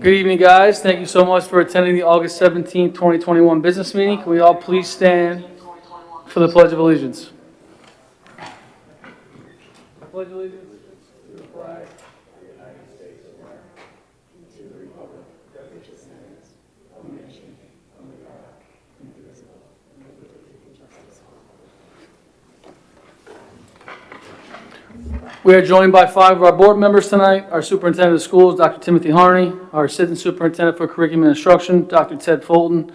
Good evening, guys. Thank you so much for attending the August 17th, 2021 business meeting. Can we all please stand for the Pledge of Allegiance? I pledge allegiance to the flag of the United States of America, to the republic which stands one nation under God, indivisible, with liberty and justice for all. We are joined by 5 of our board members tonight. Our superintendent of schools, Dr. Timothy Harney, our assistant superintendent for curriculum and instruction, Dr. Ted Fulton,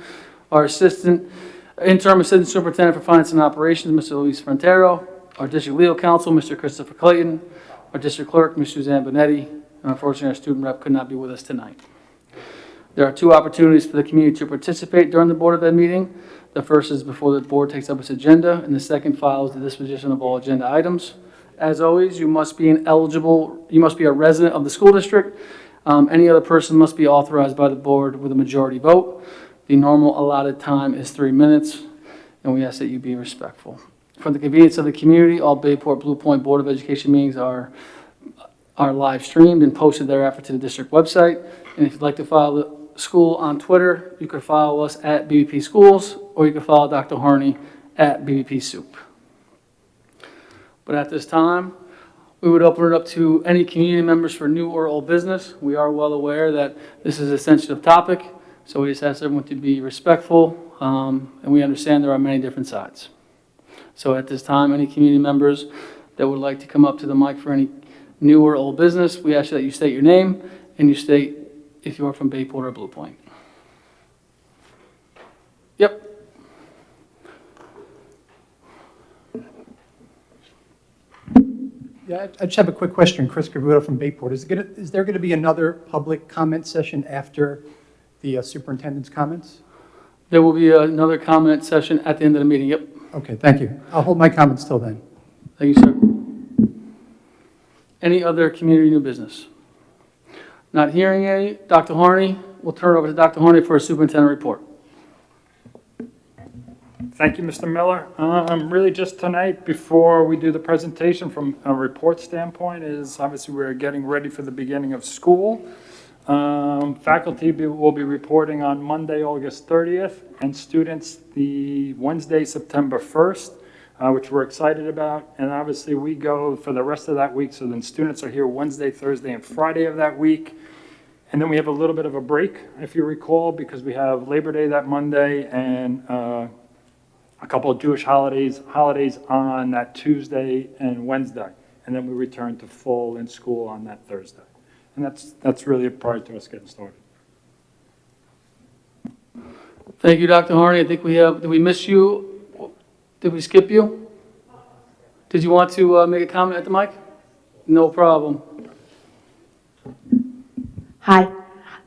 our interim assistant superintendent for finance and operations, Mr. Luis Frontero, our district legal counsel, Mr. Christopher Clayton, our district clerk, Ms. Suzanne Bonetti, and unfortunately our student rep could not be with us tonight. There are 2 opportunities for the community to participate during the Board of Ed meeting. The first is before the board takes up its agenda, and the second follows the disposition of all agenda items. As always, you must be a resident of the school district. Any other person must be authorized by the board with a majority vote. The normal allotted time is 3 minutes, and we ask that you be respectful. For the convenience of the community, all Bayport Blue Point Board of Education meetings are live streamed and posted thereafter to the district website. And if you'd like to follow the school on Twitter, you can follow us at BBP Schools, or you can follow Dr. Harney at BBP Soup. But at this time, we would open it up to any community members for new or old business. We are well aware that this is a sensitive topic, so we just ask everyone to be respectful, and we understand there are many different sides. So at this time, any community members that would like to come up to the mic for any new or old business, we ask that you state your name and you state if you are from Bayport or Blue Point. Yep. Yeah, I just have a quick question. Chris Cavuto from Bayport. Is there going to be another public comment session after the superintendent's comments? There will be another comment session at the end of the meeting. Yep. Okay, thank you. I'll hold my comments till then. Thank you, sir. Any other community new business? Not hearing any. Dr. Harney, we'll turn it over to Dr. Harney for a superintendent report. Thank you, Mr. Miller. Really just tonight, before we do the presentation from a report standpoint, is obviously we're getting ready for the beginning of school. Faculty will be reporting on Monday, August 30th, and students the Wednesday, September 1st, which we're excited about. And obviously we go for the rest of that week, so then students are here Wednesday, Thursday, and Friday of that week. And then we have a little bit of a break, if you recall, because we have Labor Day that Monday and a couple of Jewish holidays on that Tuesday and Wednesday. And then we return to full in school on that Thursday. And that's really prior to us getting started. Thank you, Dr. Harney. I think did we miss you? Did we skip you? Did you want to make a comment at the mic? No problem. Hi,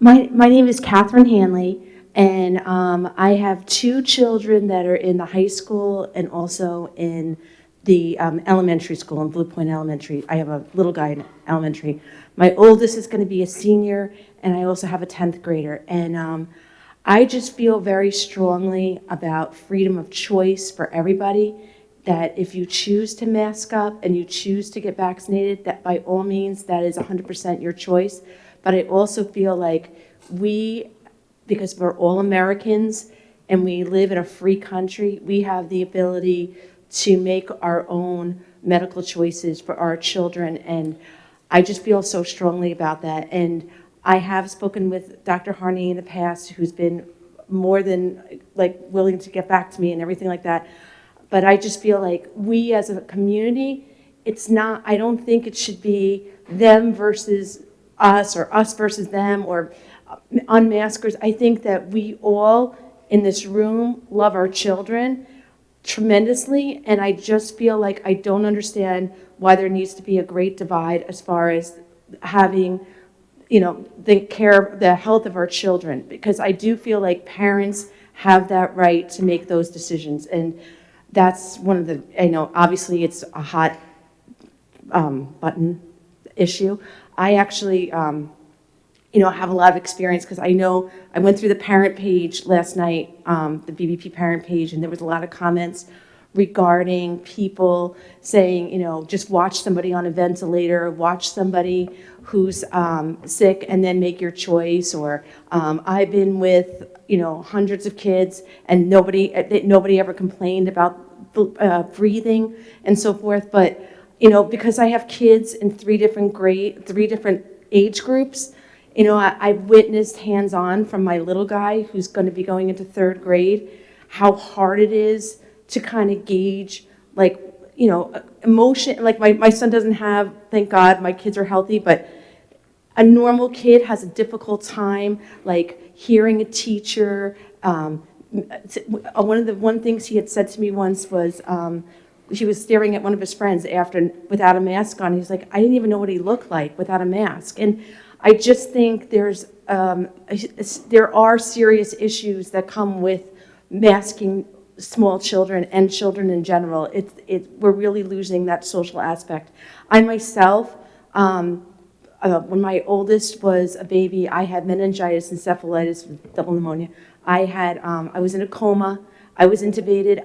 my name is Catherine Hanley, and I have 2 children that are in the high school and also in the elementary school, in Blue Point Elementary. I have a little guy in elementary. My oldest is going to be a senior, and I also have a 10th grader. And I just feel very strongly about freedom of choice for everybody, that if you choose to mask up and you choose to get vaccinated, that by all means, that is 100% your choice. But I also feel like because we're all Americans and we live in a free country, we have the ability to make our own medical choices for our children. And I just feel so strongly about that. And I have spoken with Dr. Harney in the past, who's been more than willing to get back to me and everything like that. But I just feel like we as a community, I don't think it should be them versus us or us versus them or unmaskers. I think that we all in this room love our children tremendously, and I just feel like I don't understand why there needs to be a great divide as far as having, the health of our children, because I do feel like parents have that right to make those decisions. And that's one of obviously it's a hot button issue. I actually, have a lot of experience because I know I went through the parent page last night, the BBP parent page, and there was a lot of comments regarding people saying, you know, just watch somebody on a ventilator, watch somebody who's sick and then make your choice. Or I've been with, you know, hundreds of kids and nobody ever complained about breathing and so forth. But, you know, because I have kids in three different age groups, you know, I've witnessed hands-on from my little guy who's going to be going into 3rd grade, how hard it is to kind of gauge, like, you know, emotion. Like my son doesn't have, thank God, my kids are healthy, but a normal kid has a difficult time, like hearing a teacher. One things he had said to me once was, he was staring at one of his friends without a mask on. He's like, I didn't even know what he looked like without a mask. And I just think there are serious issues that come with masking small children and children in general. We're really losing that social aspect. I myself, when my oldest was a baby, I had meningitis, encephalitis, double pneumonia. I was in a coma. I was intubated.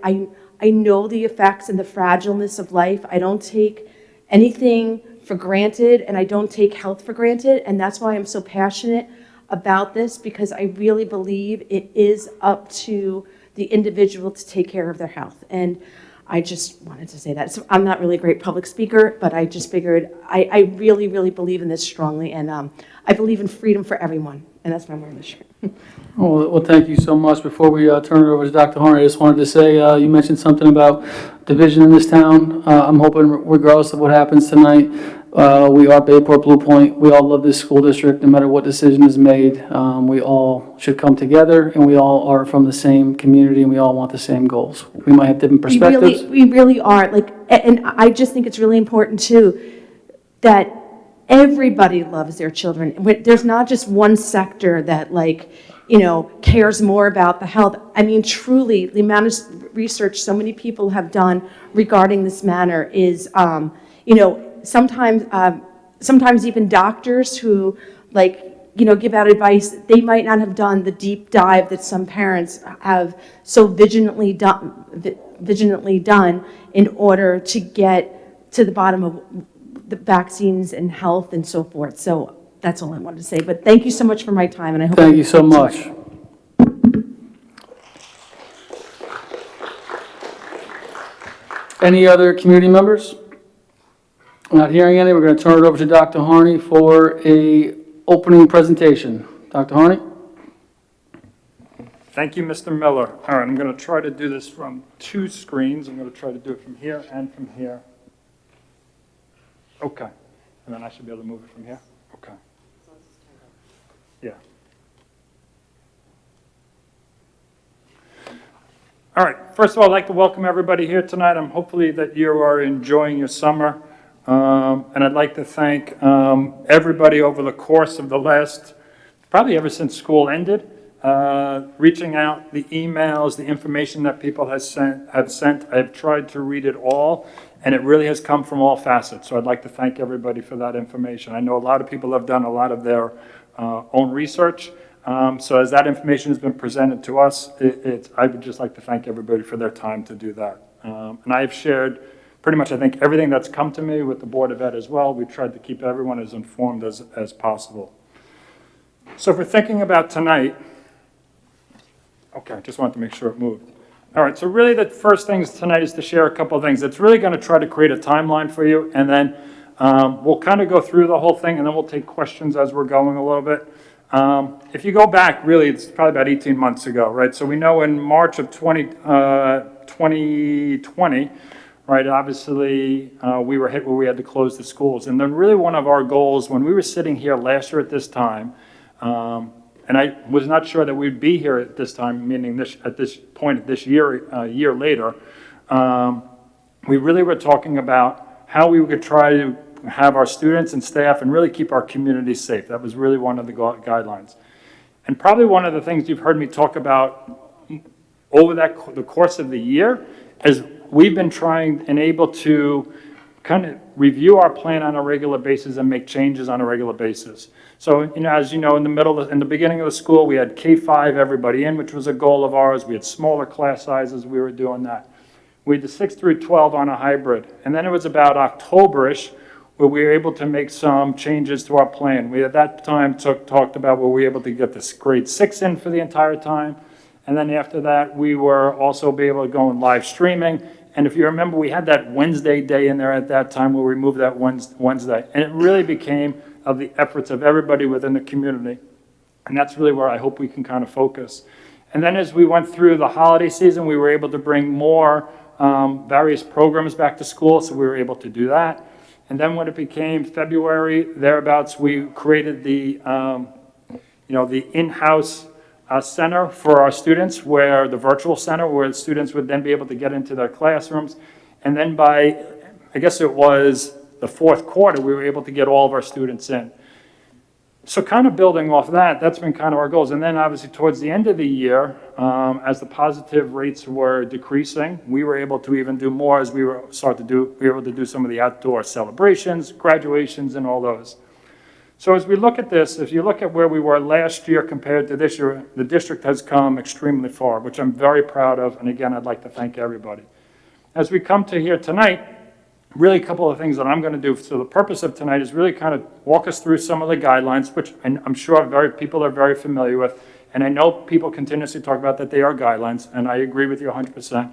I know the effects and the fragileness of life. I don't take anything for granted, and I don't take health for granted, and that's why I'm so passionate about this, because I really believe it is up to the individual to take care of their health. And I just wanted to say that. So I'm not really a great public speaker, but I just figured I really, really believe in this strongly, and I believe in freedom for everyone, and that's why I'm wearing this shirt. Well, thank you so much. Before we turn it over to Dr. Harney, I just wanted to say, you mentioned something about division in this town. I'm hoping, regardless of what happens tonight, we are Bayport Blue Point. We all love this school district, no matter what decision is made. We all should come together, and we all are from the same community, and we all want the same goals. We might have different perspectives. We really are. Like, and I just think it's really important too that everybody loves their children. There's not just one sector that, like, you know, cares more about the health. I mean, truly, the amount of research so many people have done regarding this matter is, you know, sometimes even doctors who, like, you know, give out advice, they might not have done the deep dive that some parents have so vigilantly done in order to get to the bottom of the vaccines and health and so forth. So that's all I wanted to say. But thank you so much for my time, and I hope. Thank you so much. Any other community members? Not hearing any. We're going to turn it over to Dr. Harney for a opening presentation. Dr. Harney? Thank you, Mr. Miller. All right, I'm going to try to do this from 2 screens. I'm going to try to do it from here and from here. Okay. And then I should be able to move it from here? Okay. Yeah. All right. First of all, I'd like to welcome everybody here tonight. I'm hopefully that you are enjoying your summer. And I'd like to thank everybody over the course of the last, probably ever since school ended, reaching out, the emails, the information that people have sent. I've tried to read it all, and it really has come from all facets. So I'd like to thank everybody for that information. I know a lot of people have done a lot of their own research. So as that information has been presented to us, I would just like to thank everybody for their time to do that. And I have shared pretty much, I think, everything that's come to me with the Board of Ed as well. We've tried to keep everyone as informed as possible. So if we're thinking about tonight, okay, I just wanted to make sure it moved. All right, so really the first things tonight is to share a couple of things. It's really going to try to create a timeline for you, and then we'll kind of go through the whole thing, and then we'll take questions as we're going a little bit. If you go back, really, it's probably about 18 months ago, right? So we know in March of 2020, right, obviously, we were hit where we had to close the schools. And then really one of our goals, when we were sitting here last year at this time, and I was not sure that we'd be here at this time, meaning at this point this year, a year later, we really were talking about how we could try to have our students and staff and really keep our community safe. That was really one of the guidelines. And probably one of the things you've heard me talk about over the course of the year is we've been trying and able to kind of review our plan on a regular basis and make changes on a regular basis. So, you know, as you know, in the beginning of the school, we had K-5 everybody in, which was a goal of ours. We had smaller class sizes. We were doing that. We had the 6 through 12 on a hybrid. And then it was about October-ish where we were able to make some changes to our plan. We at that time talked about where we were able to get this grade 6 in for the entire time. And then after that, we were also be able to go in live streaming. And if you remember, we had that Wednesday day in there at that time where we moved that Wednesday. And it really became of the efforts of everybody within the community. And that's really where I hope we can kind of focus. And then as we went through the holiday season, we were able to bring more various programs back to school, so we were able to do that. And then when it became February, thereabouts, we created the, the in-house center for our students, where the virtual center, where the students would then be able to get into their classrooms. And then by, I guess it was the fourth quarter, we were able to get all of our students in. So kind of building off that, that's been kind of our goals. And then obviously towards the end of the year, as the positive rates were decreasing, we were able to even do more as we were able to do some of the outdoor celebrations, graduations, and all those. So as we look at this, if you look at where we were last year compared to this year, the district has come extremely far, which I'm very proud of. And again, I'd like to thank everybody. As we come to here tonight, really a couple of things that I'm going to do. So the purpose of tonight is really kind of walk us through some of the guidelines, which I'm sure people are very familiar with. And I know people continuously talk about that they are guidelines, and I agree with you 100%.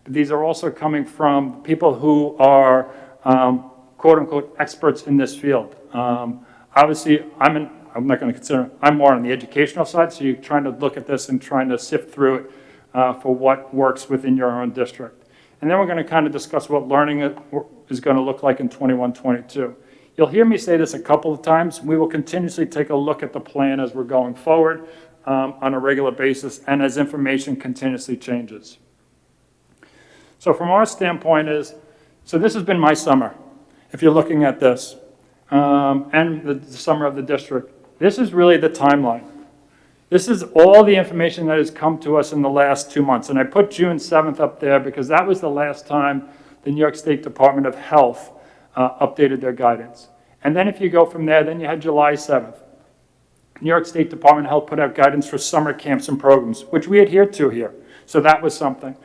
But these are also coming from people who are quote unquote experts in this field. Obviously, I'm not going to consider, I'm more on the educational side, so you're trying to look at this and trying to sift through it for what works within your own district. And then we're going to kind of discuss what learning is going to look like in 21-22. You'll hear me say this a couple of times. We will continuously take a look at the plan as we're going forward on a regular basis and as information continuously changes. So from our standpoint so this has been my summer, if you're looking at this. And the summer of the district. This is really the timeline. This is all the information that has come to us in the last 2 months. And I put June 7th up there because that was the last time the New York State Department of Health updated their guidance. And then if you go from there, then you had July 7th. New York State Department of Health put out guidance for summer camps and programs, which we adhered to here. So that was something.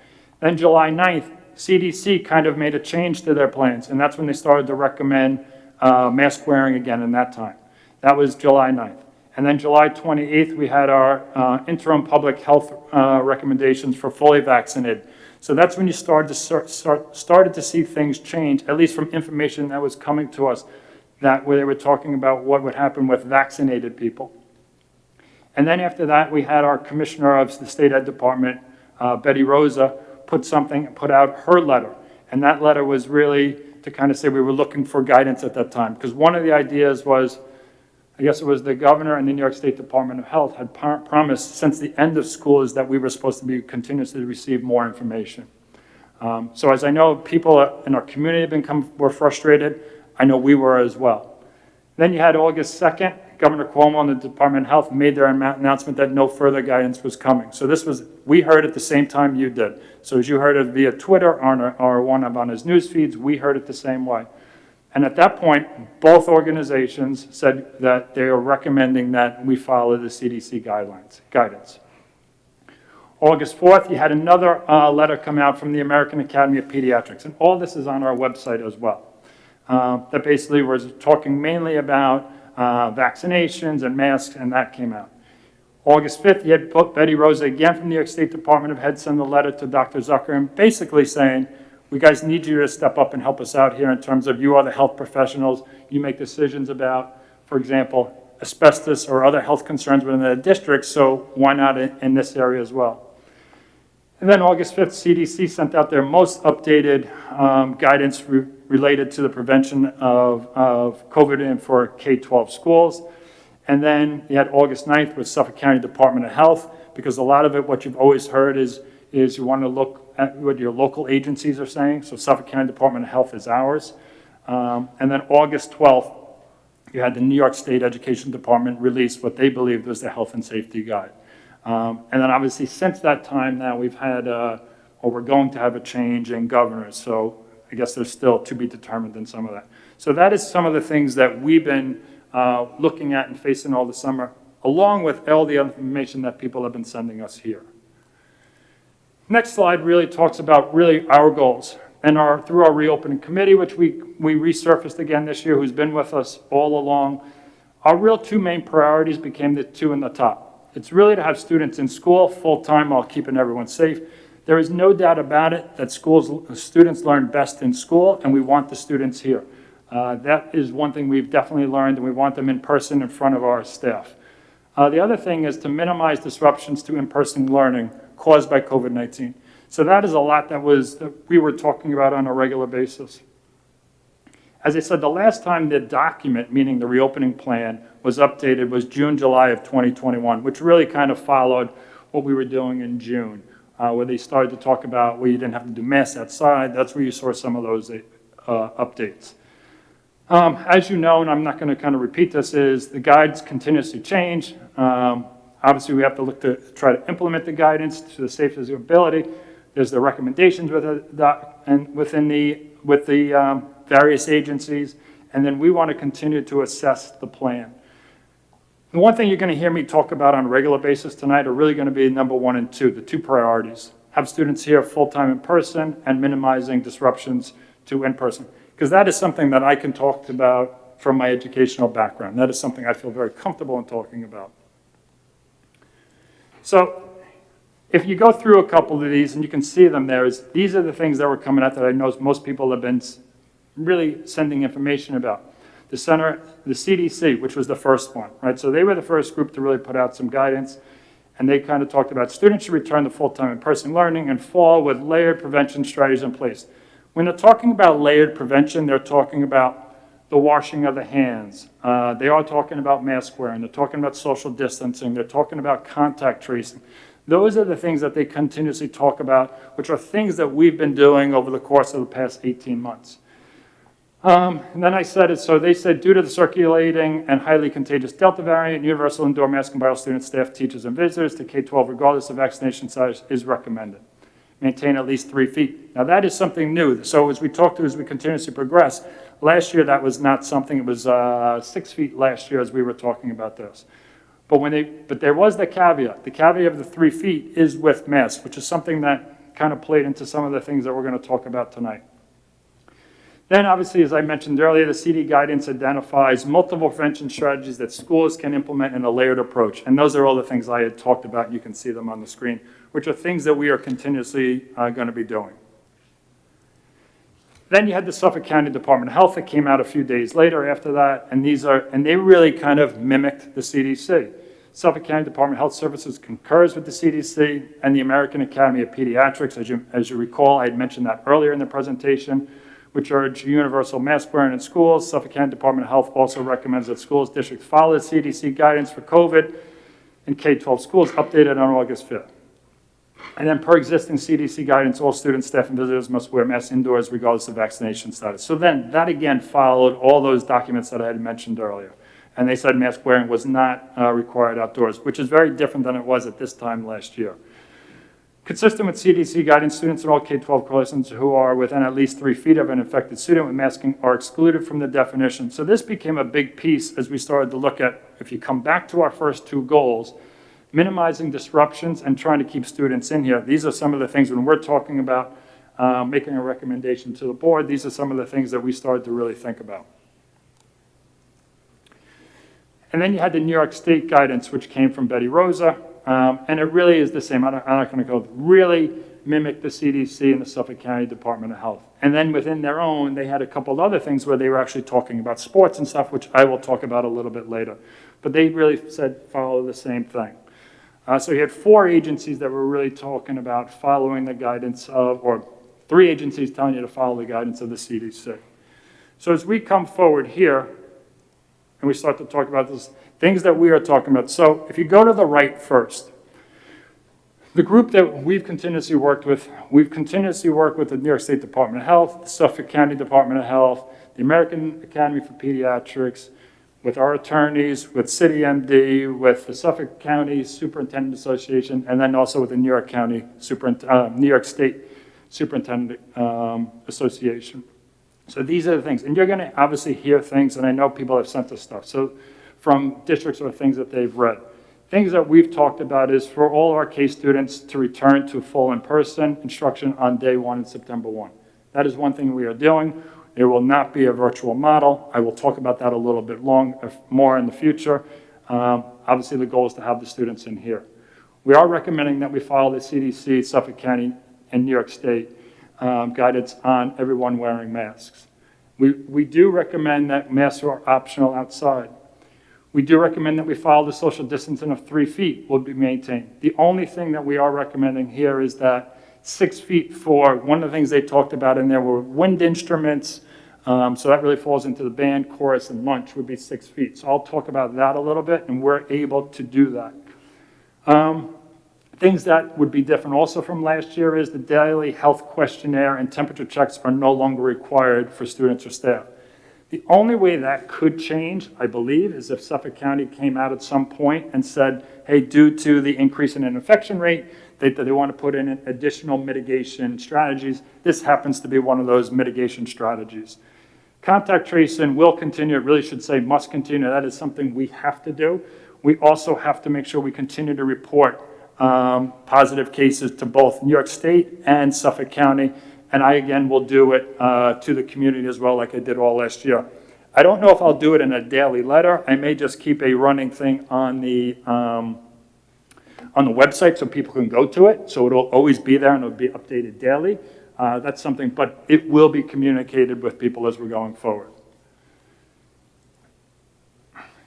Then July 9th, CDC kind of made a change to their plans. And that's when they started to recommend mask wearing again in that time. That was July 9th. And then July 28th, we had our interim public health recommendations for fully vaccinated. So that's when you started to see things change, at least from information that was coming to us, where they were talking about what would happen with vaccinated people. And then after that, we had our commissioner of the state ed department, Betty Rosa, put out her letter. And that letter was really to kind of say we were looking for guidance at that time. Because one of the ideas was, I guess it was the governor and the New York State Department of Health had promised since the end of school is that we were supposed to be continuously receive more information. So as I know people in our community were frustrated, I know we were as well. Then you had August 2nd, Governor Cuomo and the Department of Health made their announcement that no further guidance was coming. So we heard at the same time you did. So as you heard it via Twitter or one on his news feeds, we heard it the same way. And at that point, both organizations said that they are recommending that we follow the CDC guidance. August 4th, you had another letter come out from the American Academy of Pediatrics. And all this is on our website as well. That basically was talking mainly about vaccinations and masks, and that came out. August 5th, you had Betty Rosa again from New York State Department of Health send a letter to Dr. Zucker and basically saying, we guys need you to step up and help us out here in terms of you are the health professionals. You make decisions about, for example, asbestos or other health concerns within the district, so why not in this area as well? And then August 5th, CDC sent out their most updated guidance related to the prevention of COVID for K-12 schools. And then you had August 9th with Suffolk County Department of Health, because a lot of it, what you've always heard is you want to look at what your local agencies are saying. So Suffolk County Department of Health is ours. And then August 12th, you had the New York State Education Department release what they believed was the health and safety guide. And then obviously since that time now we've had, or we're going to have a change in governors. So I guess there's still to be determined in some of that. So that is some of the things that we've been looking at and facing all the summer, along with all the other information that people have been sending us here. Next slide really talks about really our goals. And through our reopening committee, which we resurfaced again this year, who's been with us all along, our real two main priorities became the two in the top. It's really to have students in school full-time while keeping everyone safe. There is no doubt about it that students learn best in school, and we want the students here. That is one thing we've definitely learned, and we want them in person in front of our staff. The other thing is to minimize disruptions to in-person learning caused by COVID-19. So that is a lot that we were talking about on a regular basis. As I said, the last time the document, meaning the reopening plan, was updated was June, July of 2021, which really kind of followed what we were doing in June, where they started to talk about, well, you didn't have to do masks outside. That's where you saw some of those updates. As you know, and I'm not going to kind of repeat this, is the guides continuously change. Obviously, we have to look to try to implement the guidance to the safest of the ability. There's the recommendations with the various agencies, and then we want to continue to assess the plan. The one thing you're going to hear me talk about on a regular basis tonight are really going to be number 1 and 2, the two priorities. Have students here full-time in person and minimizing disruptions to in-person. Because that is something that I can talk about from my educational background. That is something I feel very comfortable in talking about. So if you go through a couple of these, and you can see them there, these are the things that were coming out that I know most people have been really sending information about. The CDC, which was the first one, right? So they were the first group to really put out some guidance, and they kind of talked about students should return to full-time in-person learning and fall with layered prevention strategies in place. When they're talking about layered prevention, they're talking about the washing of the hands. They are talking about mask wearing. They're talking about social distancing. They're talking about contact tracing. Those are the things that they continuously talk about, which are things that we've been doing over the course of the past 18 months. And then I said it, so they said, due to the circulating and highly contagious Delta variant, universal indoor masking by all students, staff, teachers, and visitors to K-12, regardless of vaccination status, is recommended. Maintain at least 3 feet. Now that is something new. So as we continuously progress, last year that was not something, it was 6 feet last year as we were talking about this. But there was the caveat. The caveat of the 3 feet is with masks, which is something that kind of played into some of the things that we're going to talk about tonight. Then obviously, as I mentioned earlier, the CD guidance identifies multiple prevention strategies that schools can implement in a layered approach. And those are all the things I had talked about, and you can see them on the screen, which are things that we are continuously going to be doing. Then you had the Suffolk County Department of Health that came out a few days later after that, and they really kind of mimicked the CDC. Suffolk County Department of Health Services concurs with the CDC and the American Academy of Pediatrics. As you recall, I had mentioned that earlier in the presentation, which urge universal mask wearing in schools. Suffolk County Department of Health also recommends that schools districts follow the CDC guidance for COVID in K-12 schools, updated on August 5th. And then per existing CDC guidance, all students, staff, and visitors must wear masks indoors regardless of vaccination status. So then that again followed all those documents that I had mentioned earlier. And they said mask wearing was not required outdoors, which is very different than it was at this time last year. Consistent with CDC guidance, students in all K-12 coalitions who are within at least 3 feet of an infected student with masking are excluded from the definition. So this became a big piece as we started to look at, if you come back to our first two goals, minimizing disruptions and trying to keep students in here. These are some of the things when we're talking about making a recommendation to the board, these are some of the things that we started to really think about. And then you had the New York State guidance, which came from Betty Rosa. And it really is the same. I'm not going to go really mimic the CDC and the Suffolk County Department of Health. And then within their own, they had a couple of other things where they were actually talking about sports and stuff, which I will talk about a little bit later. But they really said follow the same thing. So you had 4 agencies that were really talking about following the guidance of, or 3 agencies telling you to follow the guidance of the CDC. So as we come forward here, and we start to talk about those things that we are talking about. So if you go to the right first, the group that we've continuously worked with the New York State Department of Health, the Suffolk County Department of Health, the American Academy for Pediatrics, with our attorneys, with City MD, with the Suffolk County Superintendent Association, and then also with the New York State Superintendent Association. So these are the things, and you're going to obviously hear things, and I know people have sent us stuff. So from districts or things that they've read. things that we've talked about is for all our case students to return to full in-person instruction on day 1 in September 1. That is one thing we are doing. There will not be a virtual model. I will talk about that a little bit more in the future. Obviously, the goal is to have the students in here. We are recommending that we follow the CDC, Suffolk County, and New York State guidance on everyone wearing masks. We do recommend that masks are optional outside. We do recommend that we follow the social distancing of 3 feet will be maintained. The only thing that we are recommending here is that 6 feet for, one of the things they talked about in there were wind instruments, so that really falls into the band, chorus, and lunch would be 6 feet. So I'll talk about that a little bit, and we're able to do that. Things that would be different also from last year is the daily health questionnaire and temperature checks are no longer required for students or staff. The only way that could change, I believe, is if Suffolk County came out at some point and said, hey, due to the increase in an infection rate, they want to put in additional mitigation strategies. This happens to be one of those mitigation strategies. Contact tracing will continue. It really should say must continue. That is something we have to do. We also have to make sure we continue to report positive cases to both New York State and Suffolk County. And I, again, will do it to the community as well, like I did all last year. I don't know if I'll do it in a daily letter. I may just keep a running thing on the website so people can go to it. So it'll always be there and it'll be updated daily. That's something, but it will be communicated with people as we're going forward.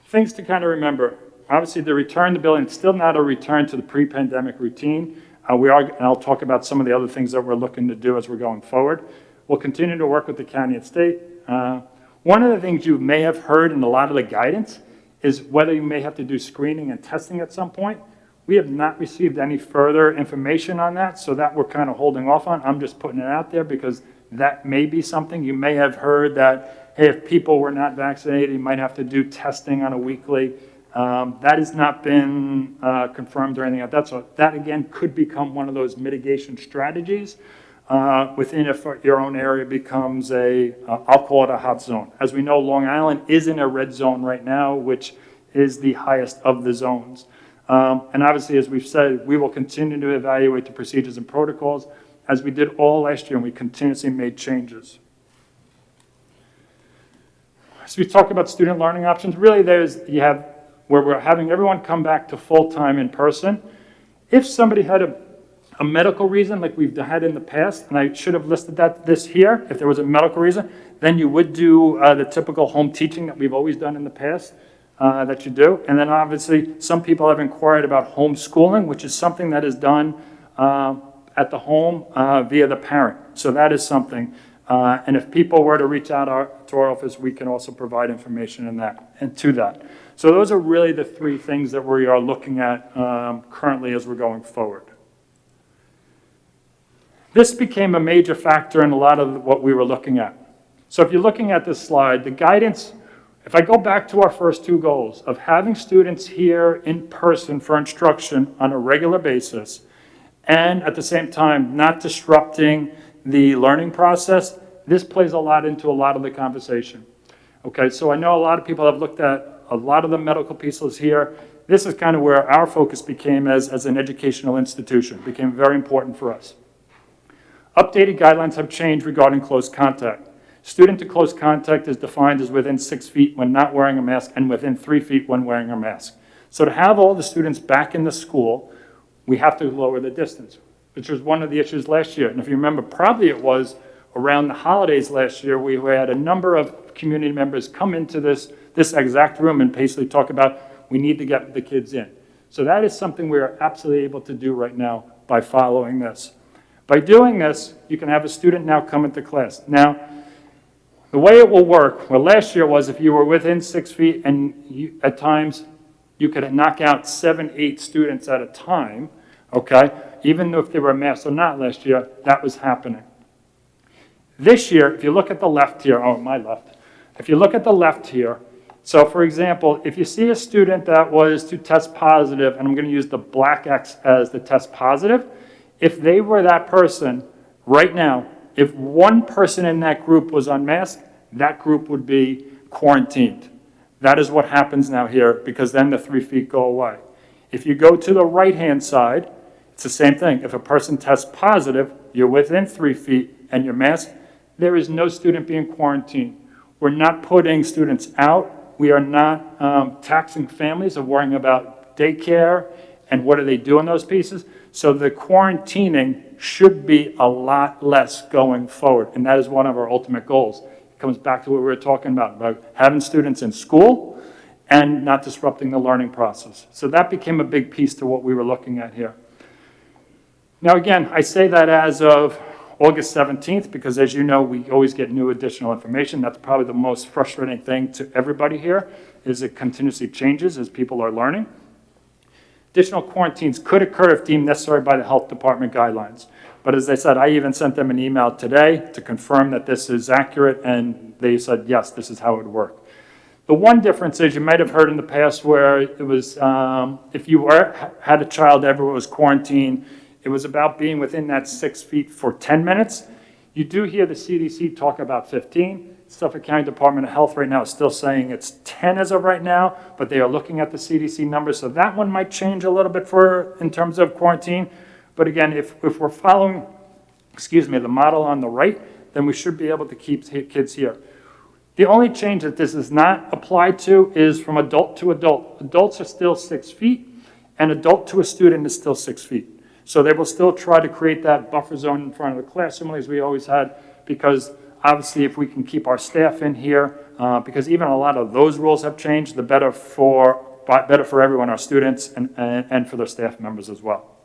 Things to kind of remember. Obviously, the return to building, it's still not a return to the pre-pandemic routine. And I'll talk about some of the other things that we're looking to do as we're going forward. We'll continue to work with the county and state. One of the things you may have heard in a lot of the guidance is whether you may have to do screening and testing at some point. We have not received any further information on that, so that we're kind of holding off on. I'm just putting it out there because that may be something. You may have heard that, hey, if people were not vaccinated, you might have to do testing on a weekly. That has not been confirmed or anything like that. So that, again, could become one of those mitigation strategies within if your own area becomes I'll call it a hot zone. As we know, Long Island is in a red zone right now, which is the highest of the zones. And obviously, as we've said, we will continue to evaluate the procedures and protocols as we did all last year, and we continuously made changes. So we talk about student learning options. Really, you have where we're having everyone come back to full-time in person. If somebody had a medical reason like we've had in the past, and I should have listed this here, if there was a medical reason, then you would do the typical home teaching that we've always done in the past that you do. And then obviously some people have inquired about homeschooling, which is something that is done at the home via the parent. So that is something. And if people were to reach out to our office, we can also provide information in that and to that. So those are really the 3 things that we are looking at currently as we're going forward. This became a major factor in a lot of what we were looking at. So if you're looking at this slide, the guidance, if I go back to our first 2 goals of having students here in person for instruction on a regular basis, and at the same time not disrupting the learning process, this plays a lot into a lot of the conversation. Okay, so I know a lot of people have looked at a lot of the medical pieces here. This is kind of where our focus became as an educational institution. It became very important for us. Updated guidelines have changed regarding close contact. Student to close contact is defined as within 6 feet when not wearing a mask and within 3 feet when wearing a mask. So to have all the students back in the school, we have to lower the distance, which was one of the issues last year. And if you remember, probably it was around the holidays last year, we had a number of community members come into this exact room and basically talk about, we need to get the kids in. So that is something we are absolutely able to do right now by following this. By doing this, you can have a student now come into class. Now, the way it will work, well, last year was if you were within 6 feet and at times you could knock out 7, 8 students at a time, okay? Even if they were masked or not last year, that was happening. This year, if you look at the left here, my left, if you look at the left here, so for example, if you see a student that was to test positive, and I'm going to use the black X as the test positive, if they were that person right now, if one person in that group was unmasked, that group would be quarantined. That is what happens now here, because then the 3 feet go away. If you go to the right-hand side, it's the same thing. If a person tests positive, you're within 3 feet and you're masked, there is no student being quarantined. We're not putting students out. We are not taxing families of worrying about daycare and what do they do in those pieces. So the quarantining should be a lot less going forward, and that is one of our ultimate goals. It comes back to what we were talking about having students in school and not disrupting the learning process. So that became a big piece to what we were looking at here. Now again, I say that as of August 17th, because as you know, we always get new additional information. That's probably the most frustrating thing to everybody here, is it continuously changes as people are learning. Additional quarantines could occur if deemed necessary by the health department guidelines. But as I said, I even sent them an email today to confirm that this is accurate, and they said, yes, this is how it would work. The one difference is you might have heard in the past where it was, if you had a child ever who was quarantined, it was about being within that 6 feet for 10 minutes. You do hear the CDC talk about 15. Suffolk County Department of Health right now is still saying it's 10 as of right now, but they are looking at the CDC numbers, so that one might change a little bit in terms of quarantine. But again, if we're following, the model on the right, then we should be able to keep kids here. The only change that this is not applied to is from adult to adult. Adults are still 6 feet, and adult to a student is still 6 feet. So they will still try to create that buffer zone in front of the class, similarly as we always had, because obviously if we can keep our staff in here, because even a lot of those rules have changed, the better for everyone, our students and for their staff members as well.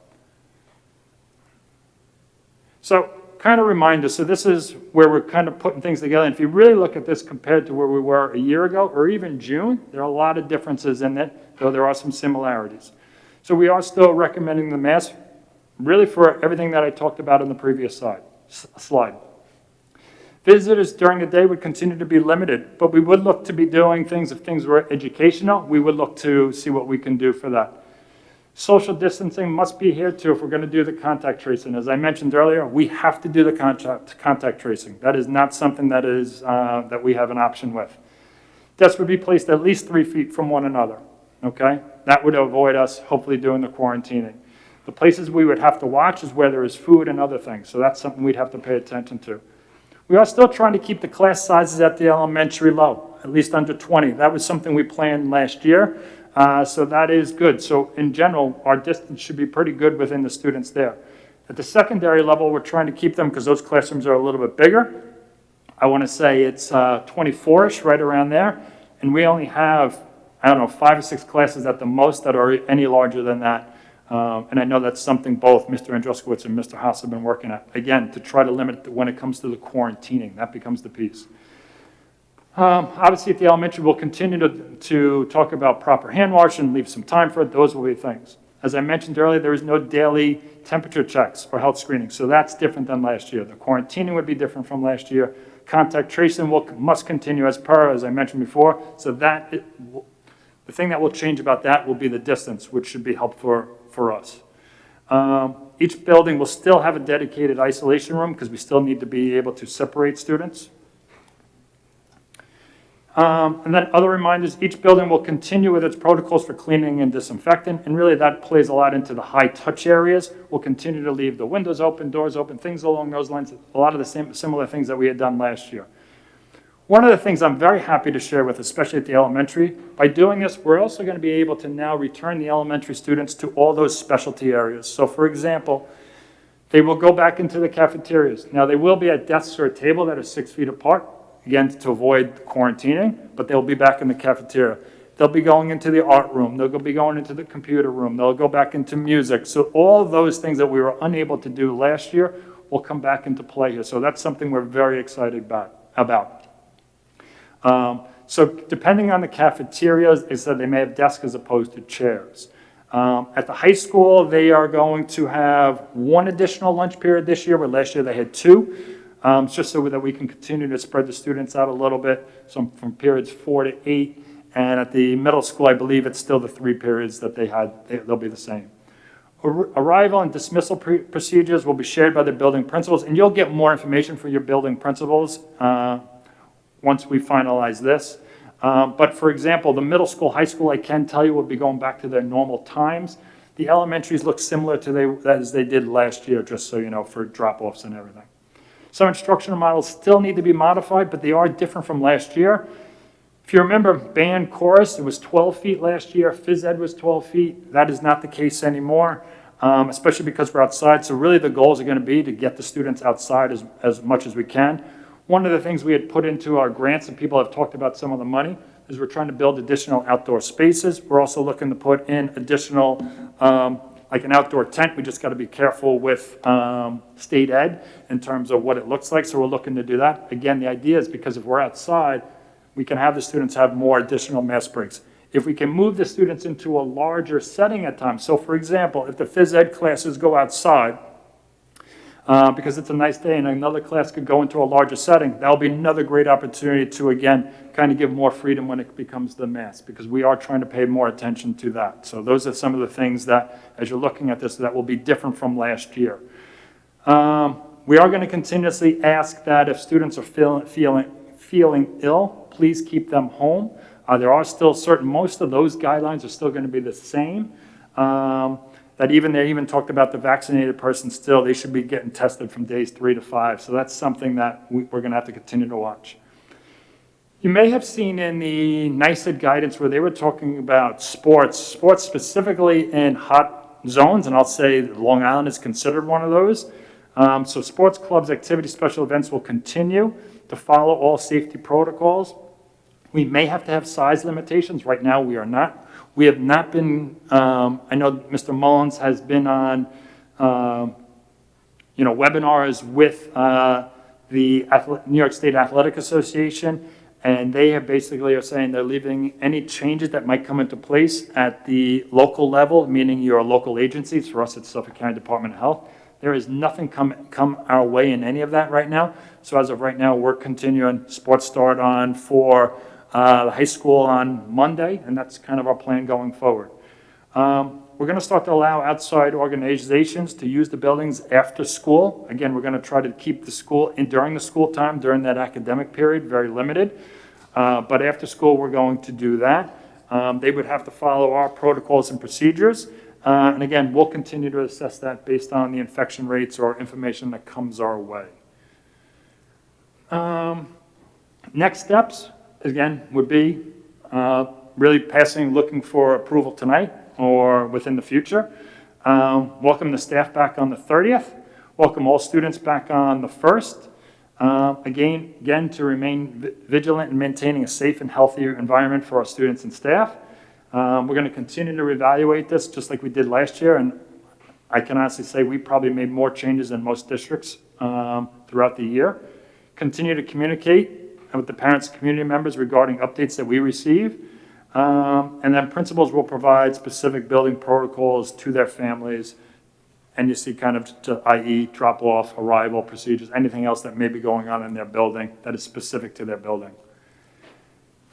So kind of reminder, so this is where we're kind of putting things together. And if you really look at this compared to where we were a year ago or even June, there are a lot of differences in it, though there are some similarities. So we are still recommending the mask really for everything that I talked about in the previous slide. Visitors during the day would continue to be limited, but we would look to be doing things, if things were educational, we would look to see what we can do for that. Social distancing must be adhered to if we're going to do the contact tracing. As I mentioned earlier, we have to do the contact tracing. That is not something that is that we have an option with. Desks would be placed at least 3 feet from one another, okay? That would avoid us hopefully doing the quarantining. The places we would have to watch is where there is food and other things, so that's something we'd have to pay attention to. We are still trying to keep the class sizes at the elementary low, at least under 20. That was something we planned last year, so that is good. So in general, our distance should be pretty good within the students there. At the secondary level, we're trying to keep them, because those classrooms are a little bit bigger. I want to say it's 24-ish, right around there, and we only have, 5 or 6 classes at the most that are any larger than that. And I know that's something both Mr. Andruskowitz and Mr. Haas have been working at, again, to try to limit when it comes to the quarantining. That becomes the piece. Obviously, at the elementary, we'll continue to talk about proper hand washing, leave some time for it. Those will be things. As I mentioned earlier, there is no daily temperature checks or health screening, so that's different than last year. The quarantining would be different from last year. Contact tracing must continue as I mentioned before, so the thing that will change about that will be the distance, which should be helpful for us. Each building will still have a dedicated isolation room because we still need to be able to separate students. And then other reminders, each building will continue with its protocols for cleaning and disinfecting, and really that plays a lot into the high touch areas. We'll continue to leave the windows open, doors open, things along those lines, a lot of the similar things that we had done last year. One of the things I'm very happy to share with, especially at the elementary, by doing this, we're also going to be able to now return the elementary students to all those specialty areas. So for example, they will go back into the cafeterias. Now they will be at desks or a table that are 6 feet apart, again, to avoid quarantining, but they'll be back in the cafeteria. They'll be going into the art room. They'll be going into the computer room. They'll go back into music. So all those things that we were unable to do last year will come back into play here. So that's something we're very excited about. So depending on the cafeterias, they said they may have desks as opposed to chairs. At the high school, they are going to have 1 additional lunch period this year, where last year they had 2. Just so that we can continue to spread the students out a little bit, so from periods 4 to 8. And at the middle school, I believe it's still the 3 periods that they had, they'll be the same. Arrival and dismissal procedures will be shared by the building principals, and you'll get more information for your building principals once we finalize this. But for example, the middle school, high school, I can tell you will be going back to their normal times. The elementaries look similar to as they did last year, just so you know, for drop-offs and everything. Some instructional models still need to be modified, but they are different from last year. If you remember band chorus, it was 12 feet last year. Phys ed was 12 feet. That is not the case anymore, especially because we're outside. So really the goals are going to be to get the students outside as much as we can. One of the things we had put into our grants, and people have talked about some of the money, is we're trying to build additional outdoor spaces. We're also looking to put in additional, like an outdoor tent. We just got to be careful with state ed in terms of what it looks like. So we're looking to do that. Again, the idea is because if we're outside, we can have the students have more additional mass breaks. If we can move the students into a larger setting at times. So for example, if the phys ed classes go outside, because it's a nice day and another class could go into a larger setting, that'll be another great opportunity to, again, kind of give more freedom when it becomes the mass, because we are trying to pay more attention to that. So those are some of the things that, as you're looking at this, that will be different from last year. We are going to continuously ask that if students are feeling ill, please keep them home. There are still most of those guidelines are still going to be the same. That they even talked about the vaccinated person still, they should be getting tested from days 3 to 5. So that's something that we're going to have to continue to watch. You may have seen in the NICED guidance where they were talking about sports specifically in hot zones, and I'll say Long Island is considered one of those. So sports clubs, activities, special events will continue to follow all safety protocols. We may have to have size limitations. Right now, we are not. We have not been, I know Mr. Mullins has been on, webinars with the New York State Athletic Association, and they have basically are saying they're leaving any changes that might come into place at the local level, meaning your local agencies. For us, it's Suffolk County Department of Health. There is nothing come our way in any of that right now. So as of right now, we're continuing. Sports start on for the high school on Monday, and that's kind of our plan going forward. We're going to start to allow outside organizations to use the buildings after school. Again, we're going to try to keep the school during the school time, during that academic period, very limited. But after school, we're going to do that. They would have to follow our protocols and procedures. And again, we'll continue to assess that based on the infection rates or information that comes our way. Next steps, again, would be really looking for approval tonight or within the future. Welcome the staff back on the 30th. Welcome all students back on the 1st. Again, to remain vigilant in maintaining a safe and healthy environment for our students and staff. We're going to continue to evaluate this just like we did last year, and I can honestly say we probably made more changes than most districts throughout the year. Continue to communicate with the parents and community members regarding updates that we receive. And then principals will provide specific building protocols to their families, and you see kind of i.e. drop-off, arrival procedures, anything else that may be going on in their building that is specific to their building.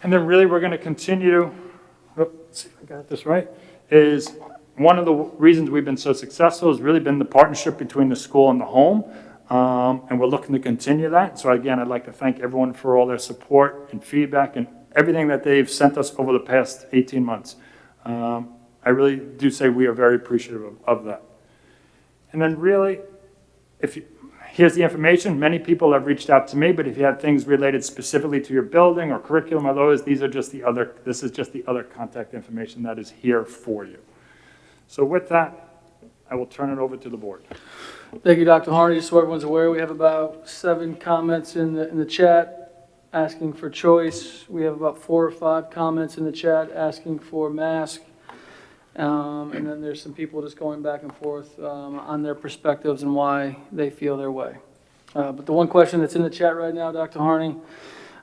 And then really we're going to continue, let's see if I got this right, is one of the reasons we've been so successful has really been the partnership between the school and the home. And we're looking to continue that. So again, I'd like to thank everyone for all their support and feedback and everything that they've sent us over the past 18 months. I really do say we are very appreciative of that. And then really, here's the information. Many people have reached out to me, but if you have things related specifically to your building or curriculum or those, this is just the other contact information that is here for you. So with that, I will turn it over to the board. Thank you, Dr. Harney. Just so everyone's aware, we have about 7 comments in the chat asking for choice. We have about 4 or 5 comments in the chat asking for mask. And then there's some people just going back and forth on their perspectives and why they feel their way. But the one question that's in the chat right now, Dr. Harney,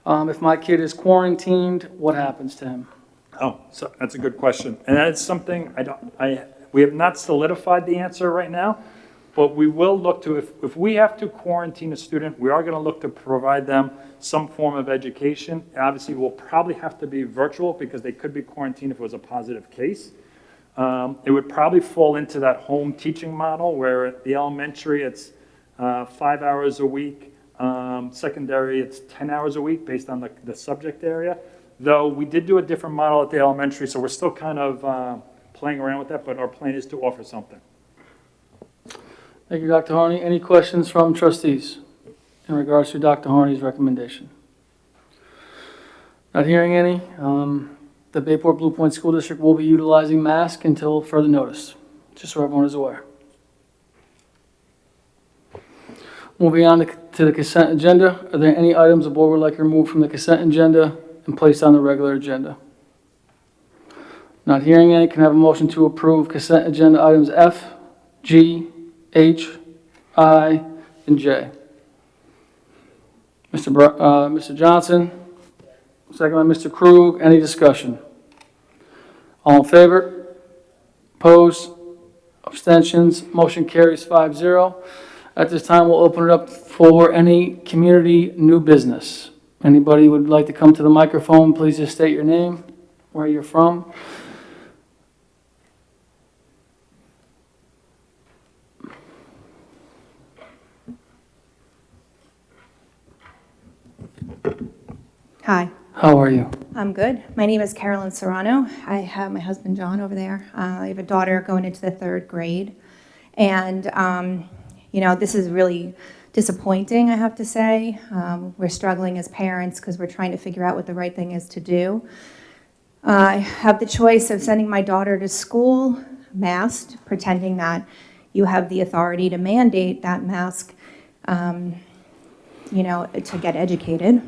if my kid is quarantined, what happens to him? Oh, so that's a good question. And that's something we have not solidified the answer right now. But we will look to, if we have to quarantine a student, we are going to look to provide them some form of education. Obviously, we'll probably have to be virtual because they could be quarantined if it was a positive case. It would probably fall into that home teaching model where at the elementary it's 5 hours a week, secondary it's 10 hours a week based on the subject area. though we did do a different model at the elementary, so we're still kind of playing around with that, but our plan is to offer something. Thank you, Dr. Harney. Any questions from trustees in regards to Dr. Harney's recommendation? Not hearing any. The Bayport Blue Point School District will be utilizing masks until further notice, just so everyone is aware. Moving on to the consent agenda. Are there any items the board would like removed from the consent agenda and placed on the regular agenda? Not hearing any. Can I have a motion to approve consent agenda items F, G, H, I, and J? Mr. Johnson, second by Mr. Krug. Any discussion? All in favor? Opposed? Abstentions? Motion carries 5-0. At this time, we'll open it up for any community new business. Anybody would like to come to the microphone, please just state your name, where you're from. Hi, How are you? I'm good. My name is Carolyn Serrano. I have my husband John over there. I have a daughter going into the 3rd grade. And, this is really disappointing, I have to say. We're struggling as parents because we're trying to figure out what the right thing is to do. I have the choice of sending my daughter to school masked, pretending that you have the authority to mandate that mask, to get educated.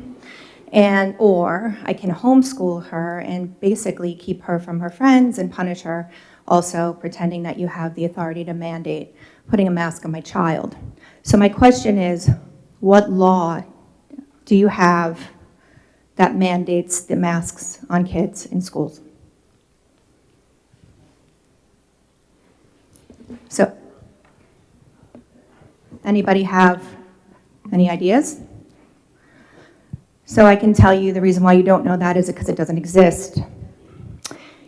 Or I can homeschool her and basically keep her from her friends and punish her, also pretending that you have the authority to mandate putting a mask on my child. So my question is, what law do you have that mandates the masks on kids in schools? So, anybody have any ideas? So I can tell you the reason why you don't know that is because it doesn't exist.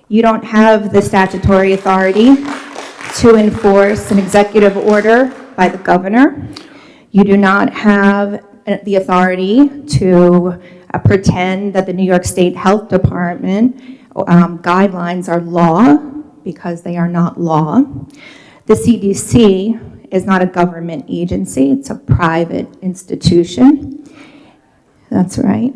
You don't have the statutory authority to enforce an executive order by the governor. You do not have the authority to pretend that the New York State Health Department guidelines are law, because they are not law. The CDC is not a government agency, it's a private institution. That's right.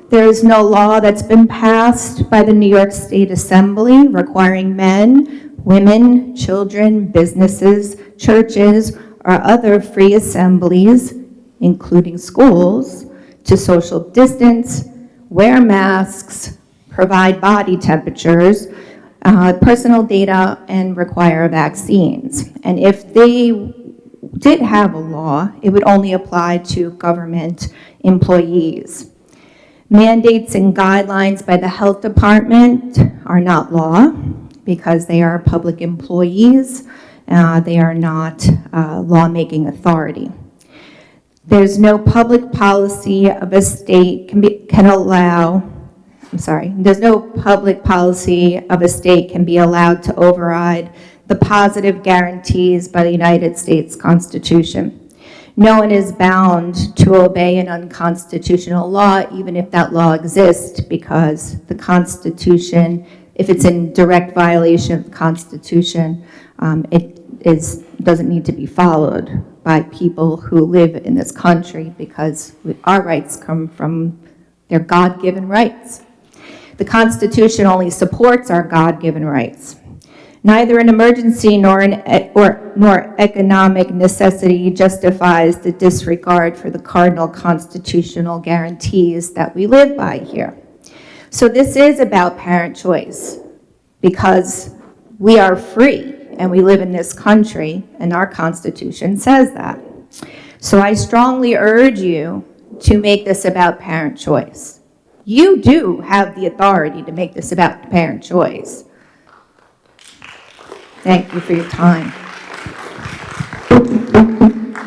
There is no law that's been passed by the New York State Assembly requiring men, women, children, businesses, churches, or other free assemblies, including schools, to social distance, wear masks, provide body temperatures, personal data, and require vaccines. And if they did have a law, it would only apply to government employees. Mandates and guidelines by the health department are not law because they are public employees. They are not lawmaking authority. There's no public policy of a state there's no public policy of a state can be allowed to override the positive guarantees by the United States Constitution. No one is bound to obey an unconstitutional law, even if that law exists, because the Constitution, if it's in direct violation of the Constitution, doesn't need to be followed by people who live in this country, because our rights come from their God-given rights. The Constitution only supports our God-given rights. Neither an emergency nor economic necessity justifies the disregard for the cardinal constitutional guarantees that we live by here. So this is about parent choice, because we are free and we live in this country, and our Constitution says that. So I strongly urge you to make this about parent choice. You do have the authority to make this about parent choice. Thank you for your time.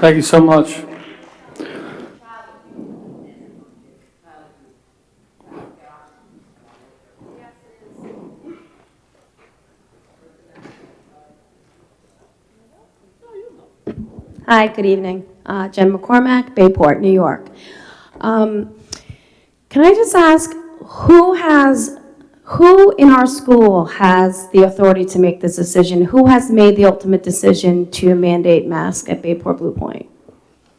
Thank you so much. Hi, good evening. Jen McCormack, Bayport, New York. Can I just ask, who in our school has the authority to make this decision? Who has made the ultimate decision to mandate masks at Bayport Blue Point?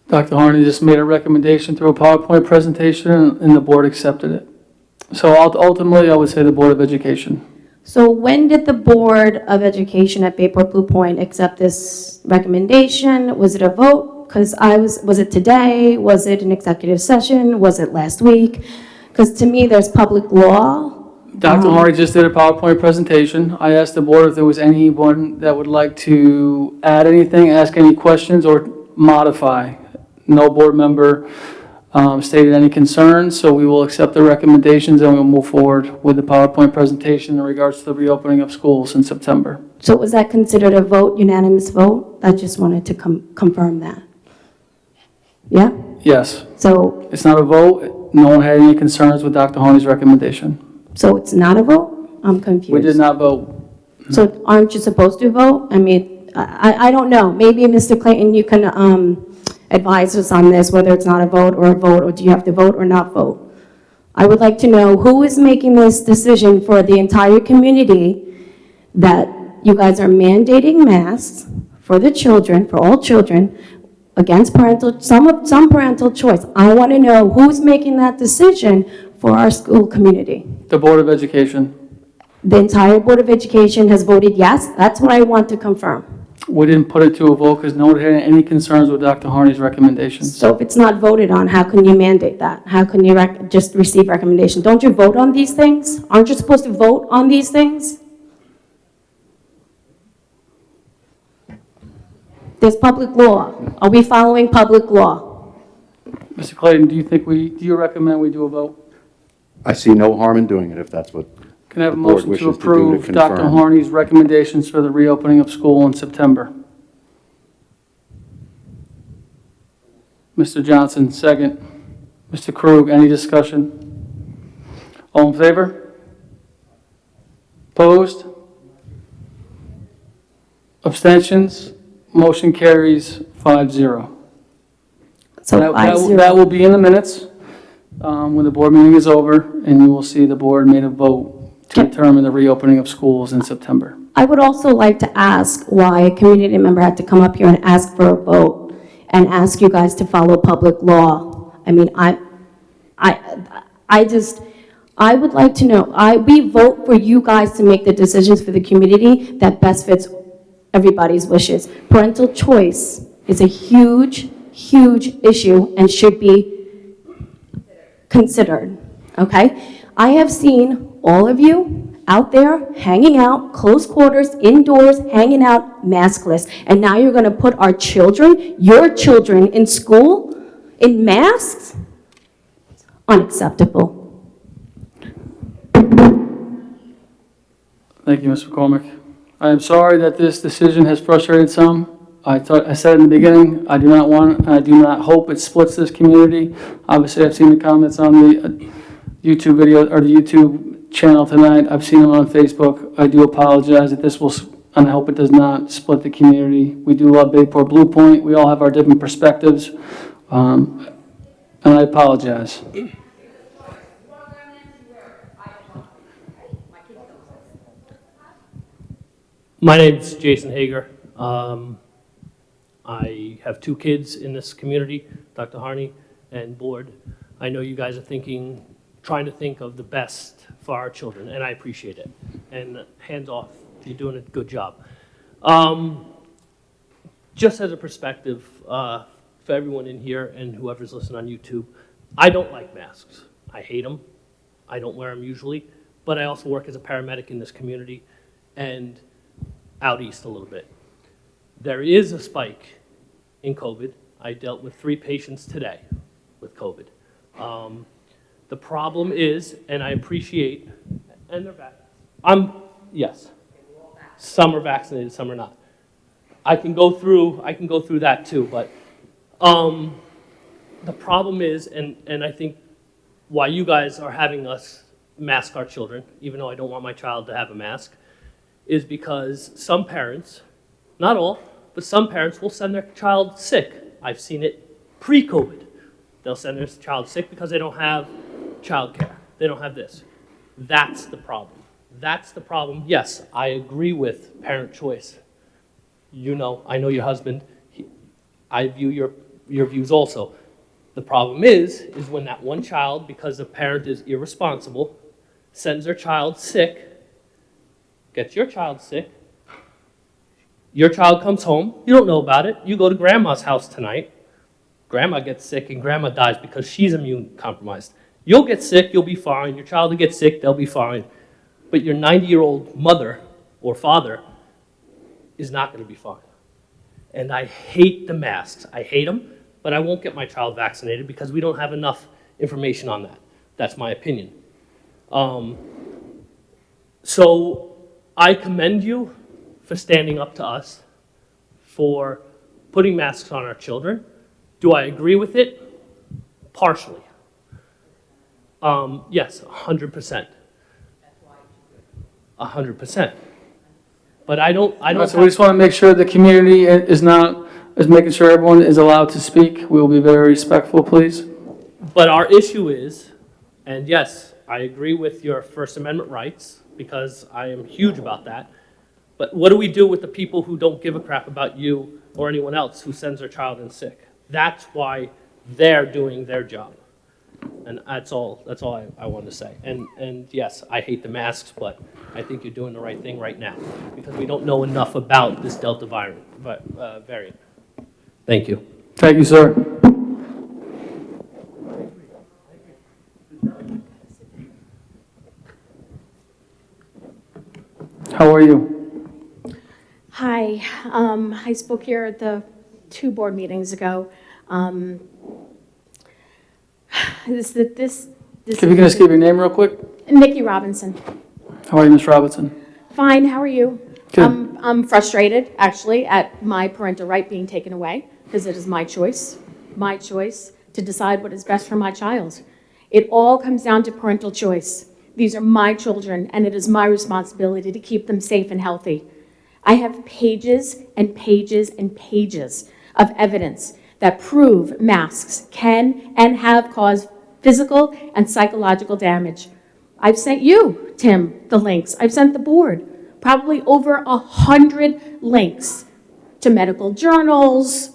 Dr. Harney just made a recommendation through a PowerPoint presentation, and the board accepted it. So ultimately, I would say the Board of Education. So when did the Board of Education at Bayport Blue Point accept this recommendation? Was it a vote? Because was it today? Was it an executive session? Was it last week? Because to me, there's public law. Dr. Harney just did a PowerPoint presentation. I asked the board if there was anyone that would like to add anything, ask any questions, or modify. No board member stated any concerns, so we will accept the recommendations and we'll move forward with the PowerPoint presentation in regards to the reopening of schools in September. So was that considered a vote, unanimous vote? I just wanted to confirm that. Yeah? Yes, So it's not a vote. No one had any concerns with Dr. Harney's recommendation. it's not a vote? I'm confused. We did not vote. So aren't you supposed to vote? I mean, I don't know. Maybe, Mr. Clayton, you can advise us on this, whether it's not a vote, or do you have to vote or not vote? I would like to know who is making this decision for the entire community that you guys are mandating masks for the children, for all children, against some parental choice. I want to know who's making that decision for our school community. The Board of Education. The entire Board of Education has voted yes? That's what I want to confirm. We didn't put it to a vote because no one had any concerns with Dr. Harney's recommendations. So if it's not voted on, how can you mandate that? How can you just receive recommendation? Don't you vote on these things? Aren't you supposed to vote on these things? There's public law. Are we following public law? Mr. Clayton, do you recommend we do a vote? I see no harm in doing it if that's what Can I have a the board motion wishes to to do to approve Dr. confirm. Harney's recommendations for the reopening of school in September? Mr. Johnson, second. Mr. Krug, any discussion? All in favor? Opposed? Abstentions? Motion carries 5-0. So That will be in the minutes when the board meeting is over, and you will see the board made a vote to determine the reopening of schools in September. I would also like to ask why a community member had to come up here and ask for a vote and ask you guys to follow public law. I mean, I would like to know, we vote for you guys to make the decisions for the community that best fits everybody's wishes. Parental choice is a huge, huge issue and should be considered, okay? I have seen all of you out there hanging out, close quarters, indoors, hanging out, maskless, and now you're gonna put our children, your children, in school in masks? Unacceptable. Thank you, Ms. McCormick. I am sorry that this decision has frustrated some. I said in the beginning, I do not hope it splits this community. Obviously, I've seen the comments on the YouTube video, or the YouTube channel tonight. I've seen them on Facebook. I do apologize that this will, and I hope it does not split the community. We do love Bayport Blue Point. We all have our different perspectives, and I apologize. My name's Jason Hager. I have 2 kids in this community, Dr. Harney and board. I know you guys are trying to think of the best for our children, and I appreciate it. And hands off, you're doing a good job. Just as a perspective for everyone in here and whoever's listening on YouTube, I don't like masks. I hate them. I don't wear them usually, but I also work as a paramedic in this community and out east a little bit. There is a spike in COVID. I dealt with 3 patients today with COVID. The problem is, and I appreciate, and they're vaccinated. Yes. Some are vaccinated, some are not. I can go through that too, but the problem is, and I think why you guys are having us mask our children, even though I don't want my child to have a mask, is because some parents, not all, but some parents will send their child sick. I've seen it pre-COVID. They'll send their child sick because they don't have childcare. They don't have this. That's the problem. That's the problem. Yes, I agree with parent choice. You know, I know your husband. I view your views also. The problem is when that one child, because the parent is irresponsible, sends their child sick, gets your child sick, your child comes home, you don't know about it, you go to grandma's house tonight, grandma gets sick and grandma dies because she's immune compromised. You'll get sick, you'll be fine, your child will get sick, they'll be fine, but your 90-year-old mother or father is not going to be fine. And I hate the masks. I hate them, but I won't get my child vaccinated because we don't have enough information on that. That's my opinion. So I commend you for standing up to us, for putting masks on our children. Do I agree with it? Partially. Yes, 100%. 100%. But I don't. So we just want to make sure the community is making sure everyone is allowed to speak. We will be very respectful, please. But our issue is, and yes, I agree with your First Amendment rights, because I am huge about that, but what do we do with the people who don't give a crap about you or anyone else who sends their child in sick? That's why they're doing their job. And that's all I wanted to say. And yes, I hate the masks, but I think you're doing the right thing right now, because we don't know enough about this Delta variant. Thank you. Thank you, sir. How are you? Hi, I spoke here at the 2 board meetings ago. If you can just give your name real quick. Nikki Robinson. How are you, Ms. Robinson? Fine, how are you? Good. I'm frustrated, actually, at my parental right being taken away, because it is my choice to decide what is best for my child. It all comes down to parental choice. These are my children, and it is my responsibility to keep them safe and healthy. I have pages and pages and pages of evidence that prove masks can and have caused physical and psychological damage. I've sent you, Tim, the links. I've sent the board probably over 100 links to medical journals,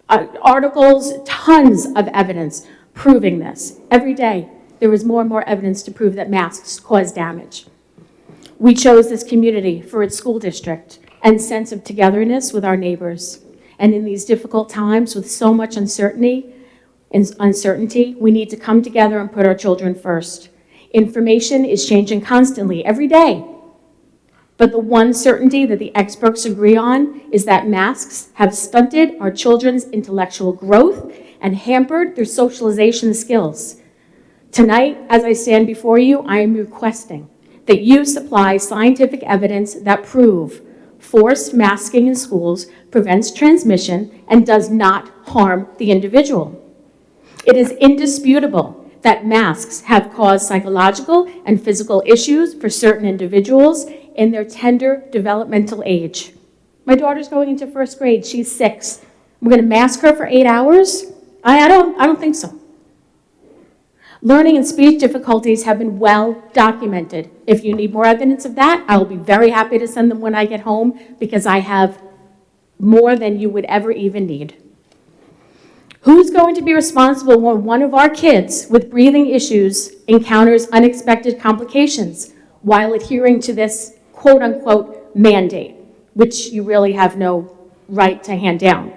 articles, tons of evidence proving this. Every day, there is more and more evidence to prove that masks cause damage. We chose this community for its school district and sense of togetherness with our neighbors. And in these difficult times with so much uncertainty, we need to come together and put our children first. Information is changing constantly, every day. But the one certainty that the experts agree on is that masks have stunted our children's intellectual growth and hampered their socialization skills. Tonight, as I stand before you, I am requesting that you supply scientific evidence that prove forced masking in schools prevents transmission and does not harm the individual. It is indisputable that masks have caused psychological and physical issues for certain individuals in their tender developmental age. My daughter's going into 1st grade. She's 6. We're going to mask her for 8 hours? I don't think so. Learning and speech difficulties have been well documented. If you need more evidence of that, I will be very happy to send them when I get home, because I have more than you would ever even need. Who's going to be responsible when one of our kids with breathing issues encounters unexpected complications while adhering to this quote-unquote mandate, which you really have no right to hand down?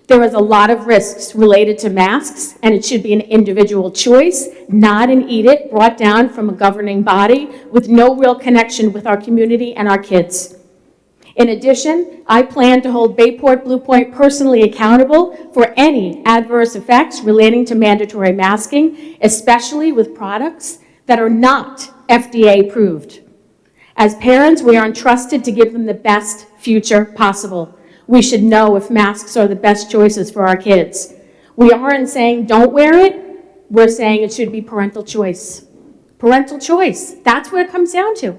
There is a lot of risks related to masks, and it should be an individual choice, not an edict brought down from a governing body with no real connection with our community and our kids. In addition, I plan to hold Bayport Blue Point personally accountable for any adverse effects relating to mandatory masking, especially with products that are not FDA approved. As parents, we are entrusted to give them the best future possible. We should know if masks are the best choices for our kids. We aren't saying don't wear it. We're saying it should be parental choice. Parental choice. That's what it comes down to.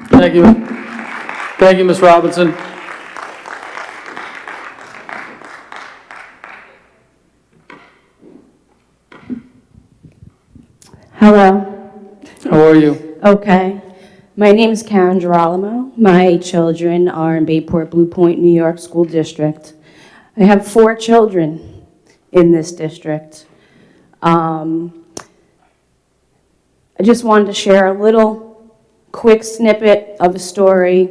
Thank you. Thank you, Ms. Robinson. Hello. How are you? Okay. My name is Karen Girolamo. My children are in Bayport Blue Point, New York School District. I have 4 children in this district. I just wanted to share a little quick snippet of a story,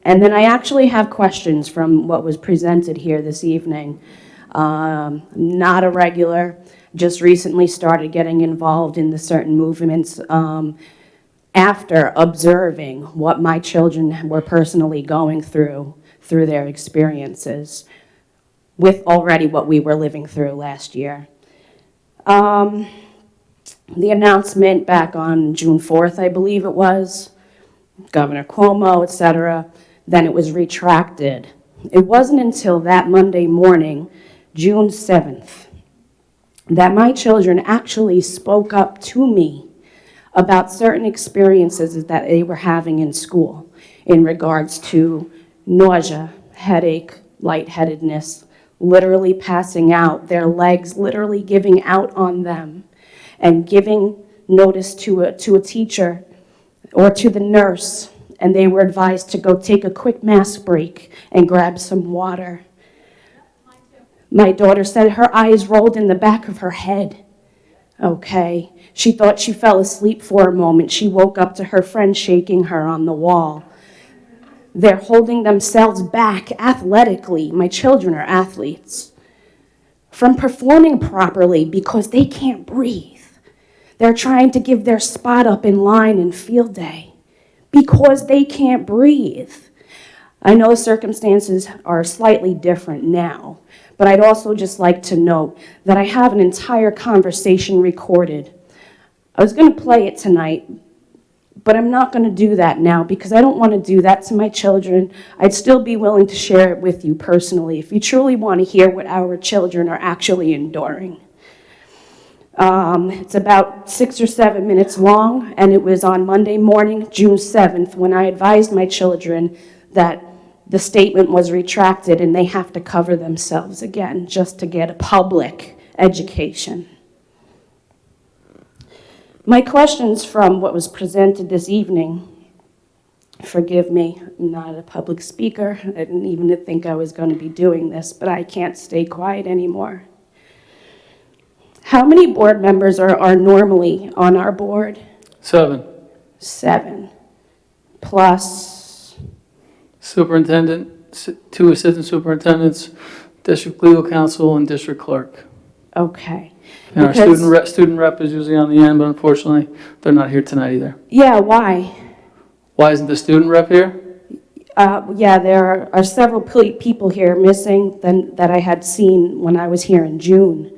and then I actually have questions from what was presented here this evening. Not a regular, just recently started getting involved in the certain movements after observing what my children were personally going through their experiences with already what we were living through last year. The announcement back on June 4th, I believe it was, Governor Cuomo, et cetera, then it was retracted. It wasn't until that Monday morning, June 7th, that my children actually spoke up to me about certain experiences that they were having in school in regards to nausea, headache, lightheadedness, literally passing out, their legs literally giving out on them, and giving notice to a teacher or to the nurse, and they were advised to go take a quick mask break and grab some water. My daughter said her eyes rolled in the back of her head. Okay. She thought she fell asleep for a moment. She woke up to her friend shaking her on the wall. They're holding themselves back athletically. My children are athletes. From performing properly because they can't breathe. They're trying to give their spot up in line in field day because they can't breathe. I know circumstances are slightly different now, but I'd also just like to note that I have an entire conversation recorded. I was going to play it tonight, but I'm not going to do that now because I don't want to do that to my children. I'd still be willing to share it with you personally if you truly want to hear what our children are actually enduring. It's about 6 or 7 minutes long, and it was on Monday morning, June 7th, when I advised my children that the statement was retracted and they have to cover themselves again just to get a public education. My questions from what was presented this evening, forgive me, I'm not a public speaker. I didn't even think I was going to be doing this, but I can't stay quiet anymore. How many board members are normally on our board? 7. 7. Plus, Superintendent, 2 assistant superintendents, district legal counsel, and district clerk. okay. And our Because- student rep is usually on the end, but unfortunately, they're not here tonight either. Yeah, why? Why isn't the student rep here? Yeah, there are several people here missing that I had seen when I was here in June.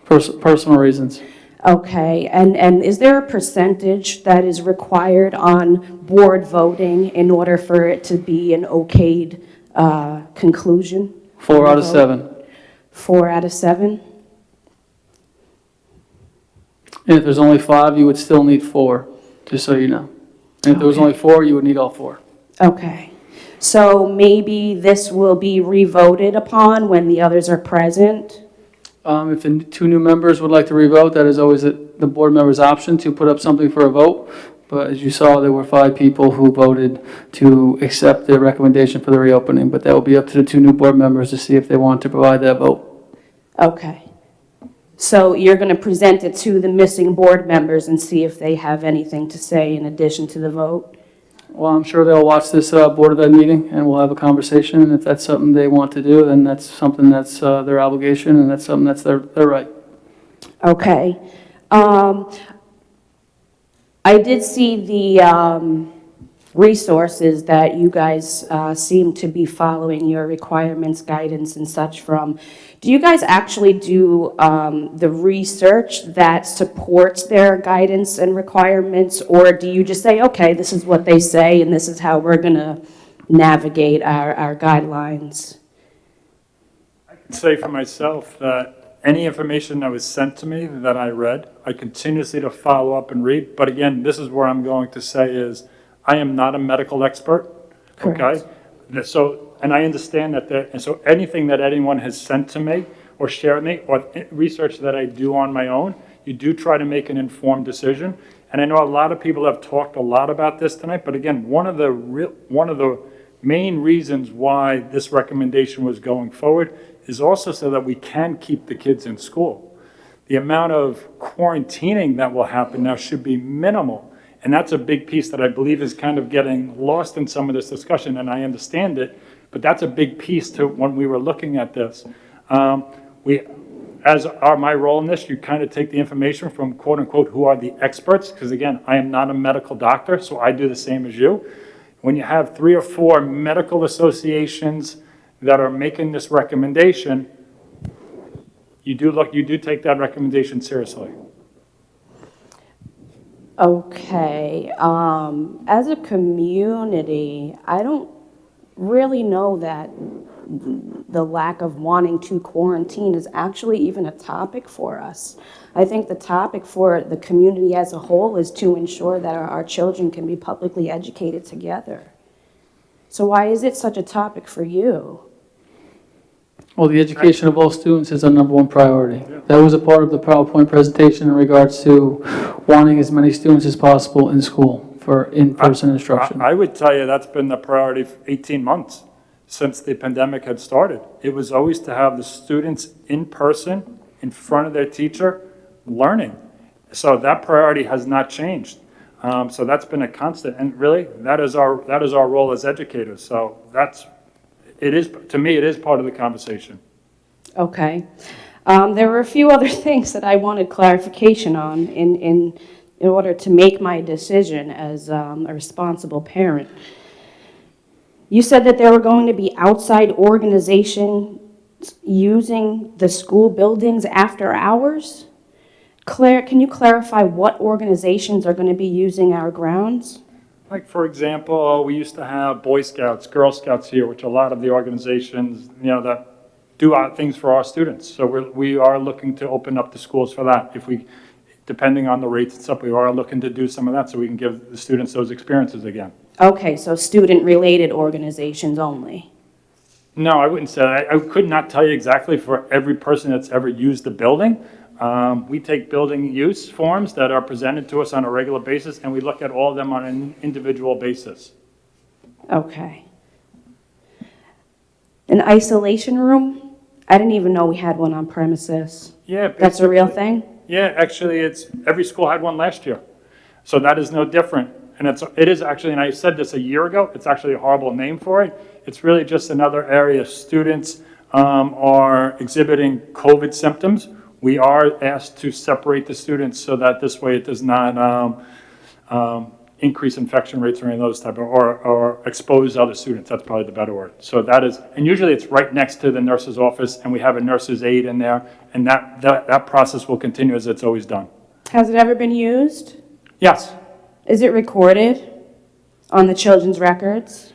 Personal reasons. Okay, and is there a percentage that is required on board voting in order for it to be an okayed conclusion? 4 out of 7. 4 out of 7? And if there's only 5, you would still need 4, just so you know. And if there was Okay. only 4, you would need all 4. Okay. So maybe this will be revoted upon when the others are present? If the 2 new members would like to revote, that is always the board member's option to put up something for a vote. But as you saw, there were 5 people who voted to accept the recommendation for the reopening. But that will be up to the 2 new board members to see if they want to provide that vote. Okay. So you're going to present it to the missing board members and see if they have anything to say in addition to the vote? Well, I'm sure they'll watch this Board of Ed meeting, and we'll have a conversation. And if that's something they want to do, then that's something that's their obligation, and that's something that's their right. Okay. I did see the resources that you guys seem to be following your requirements, guidance, and such from. Do you guys actually do the research that supports their guidance and requirements, or do you just say, okay, this is what they say, and this is how we're going to navigate our guidelines? I can say for myself that any information that was sent to me that I read, I continuously to follow up and read. But again, this is where I'm going to say is, I am not a medical expert, okay? So, and I understand that and so anything that anyone has sent to me or shared me or research that I do on my own, you do try to make an informed decision. And I know a lot of people have talked a lot about this tonight, but again, one of the main reasons why this recommendation was going forward is also so that we can keep the kids in school. The amount of quarantining that will happen now should be minimal. And that's a big piece that I believe is kind of getting lost in some of this discussion, and I understand it, but that's a big piece to when we were looking at this. My role in this, you kind of take the information from quote unquote, who are the experts, because again, I am not a medical doctor, so I do the same as you. When you have 3 or 4 medical associations that are making this recommendation, you do take that recommendation seriously. Okay, as a community, I don't really know that the lack of wanting to quarantine is actually even a topic for us. I think the topic for the community as a whole is to ensure that our children can be publicly educated together. So why is it such a topic for you? Well, the education of all students is our #1 priority. That was a part of the PowerPoint presentation in regards to wanting as many students as possible in school for in-person instruction. I would tell you that's been the priority for 18 months since the pandemic had started. It was always to have the students in person, in front of their teacher, learning. So that priority has not changed. So that's been a constant, and really, that is our role as educators. So to me, it is part of the conversation. Okay. There were a few other things that I wanted clarification on in order to make my decision as a responsible parent. You said that there were going to be outside organizations using the school buildings after hours? Claire, can you clarify what organizations are going to be using our grounds? Like, for example, we used to have Boy Scouts, Girl Scouts here, which a lot of the organizations, that do things for our students. So we are looking to open up the schools for that. Depending on the rates and stuff, we are looking to do some of that so we can give the students those experiences again. Okay, so student-related organizations only. No, I wouldn't say that. I could not tell you exactly for every person that's ever used the building. We take building use forms that are presented to us on a regular basis, and we look at all of them on an individual basis. Okay. An isolation room? I didn't even know we had one on premises. Yeah. That's a real thing? Yeah, actually, every school had one last year. So that is no different. And it is actually, and I said this a year ago, it's actually a horrible name for it. It's really just another area. Students are exhibiting COVID symptoms. We are asked to separate the students so that this way it does not increase infection rates or any of those type of, or expose other students. That's probably the better word. So that is, and usually it's right next to the nurse's office, and we have a nurse's aide in there, and that process will continue as it's always done. Has it ever been used? Yes. Is it recorded on the children's records?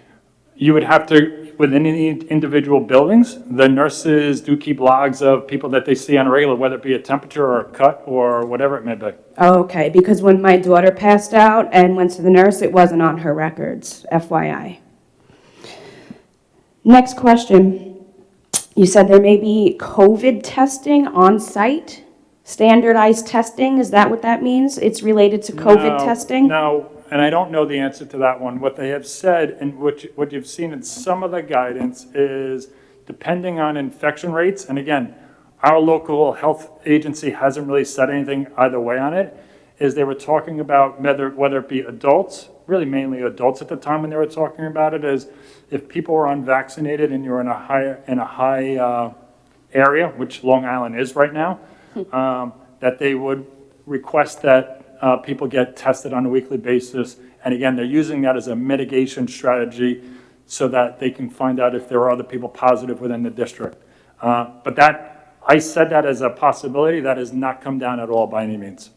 You would have to, within any individual buildings, the nurses do keep logs of people that they see on a regular, whether it be a temperature or a cut or whatever it may be. Okay, because when my daughter passed out and went to the nurse, it wasn't on her records, FYI. Next question. You said there may be COVID testing on site? Standardized testing, is that what that means? It's related to COVID testing? No, and I don't know the answer to that one. What they have said, and what you've seen in some of the guidance is, depending on infection rates, and again, our local health agency hasn't really said anything either way on it, is they were talking about whether it be adults, really mainly adults at the time when they were talking about it, is if people were unvaccinated and you're in a high area, which Long Island is right now, that they would request that people get tested on a weekly basis. And again, they're using that as a mitigation strategy so that they can find out if there are other people positive within the district. But I said that as a possibility. That has not come down at all by any means.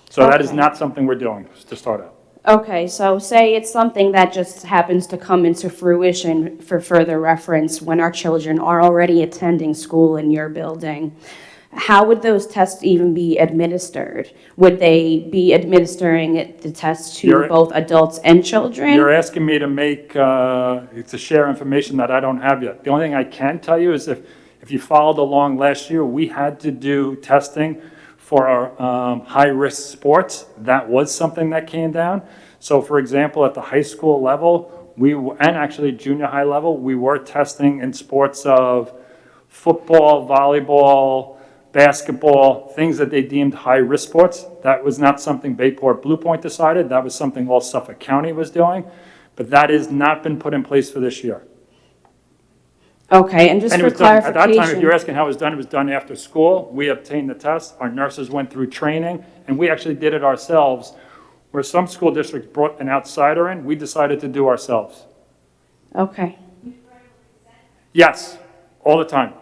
So that is not something we're doing to start out. Okay, so say it's something that just happens to come into fruition for further reference when our children are already attending school in your building. How would those tests even be administered? Would they be administering the tests to both adults and children? You're asking me to share information that I don't have yet. The only thing I can tell you is if you followed along last year, we had to do testing for high-risk sports. That was something that came down. So for example, at the high school level, and actually junior high level, we were testing in sports of football, volleyball, basketball, things that they deemed high-risk sports. That was not something Bayport Blue Point decided. That was something all Suffolk County was doing. But that has not been put in place for this year. Okay, and just And it for was done, at that time, if clarification, you're asking how it was done after school. We obtained the test, our nurses went through training, and we actually did it ourselves. Where some school districts brought an outsider in, we decided to do ourselves. okay. Yes, all the time.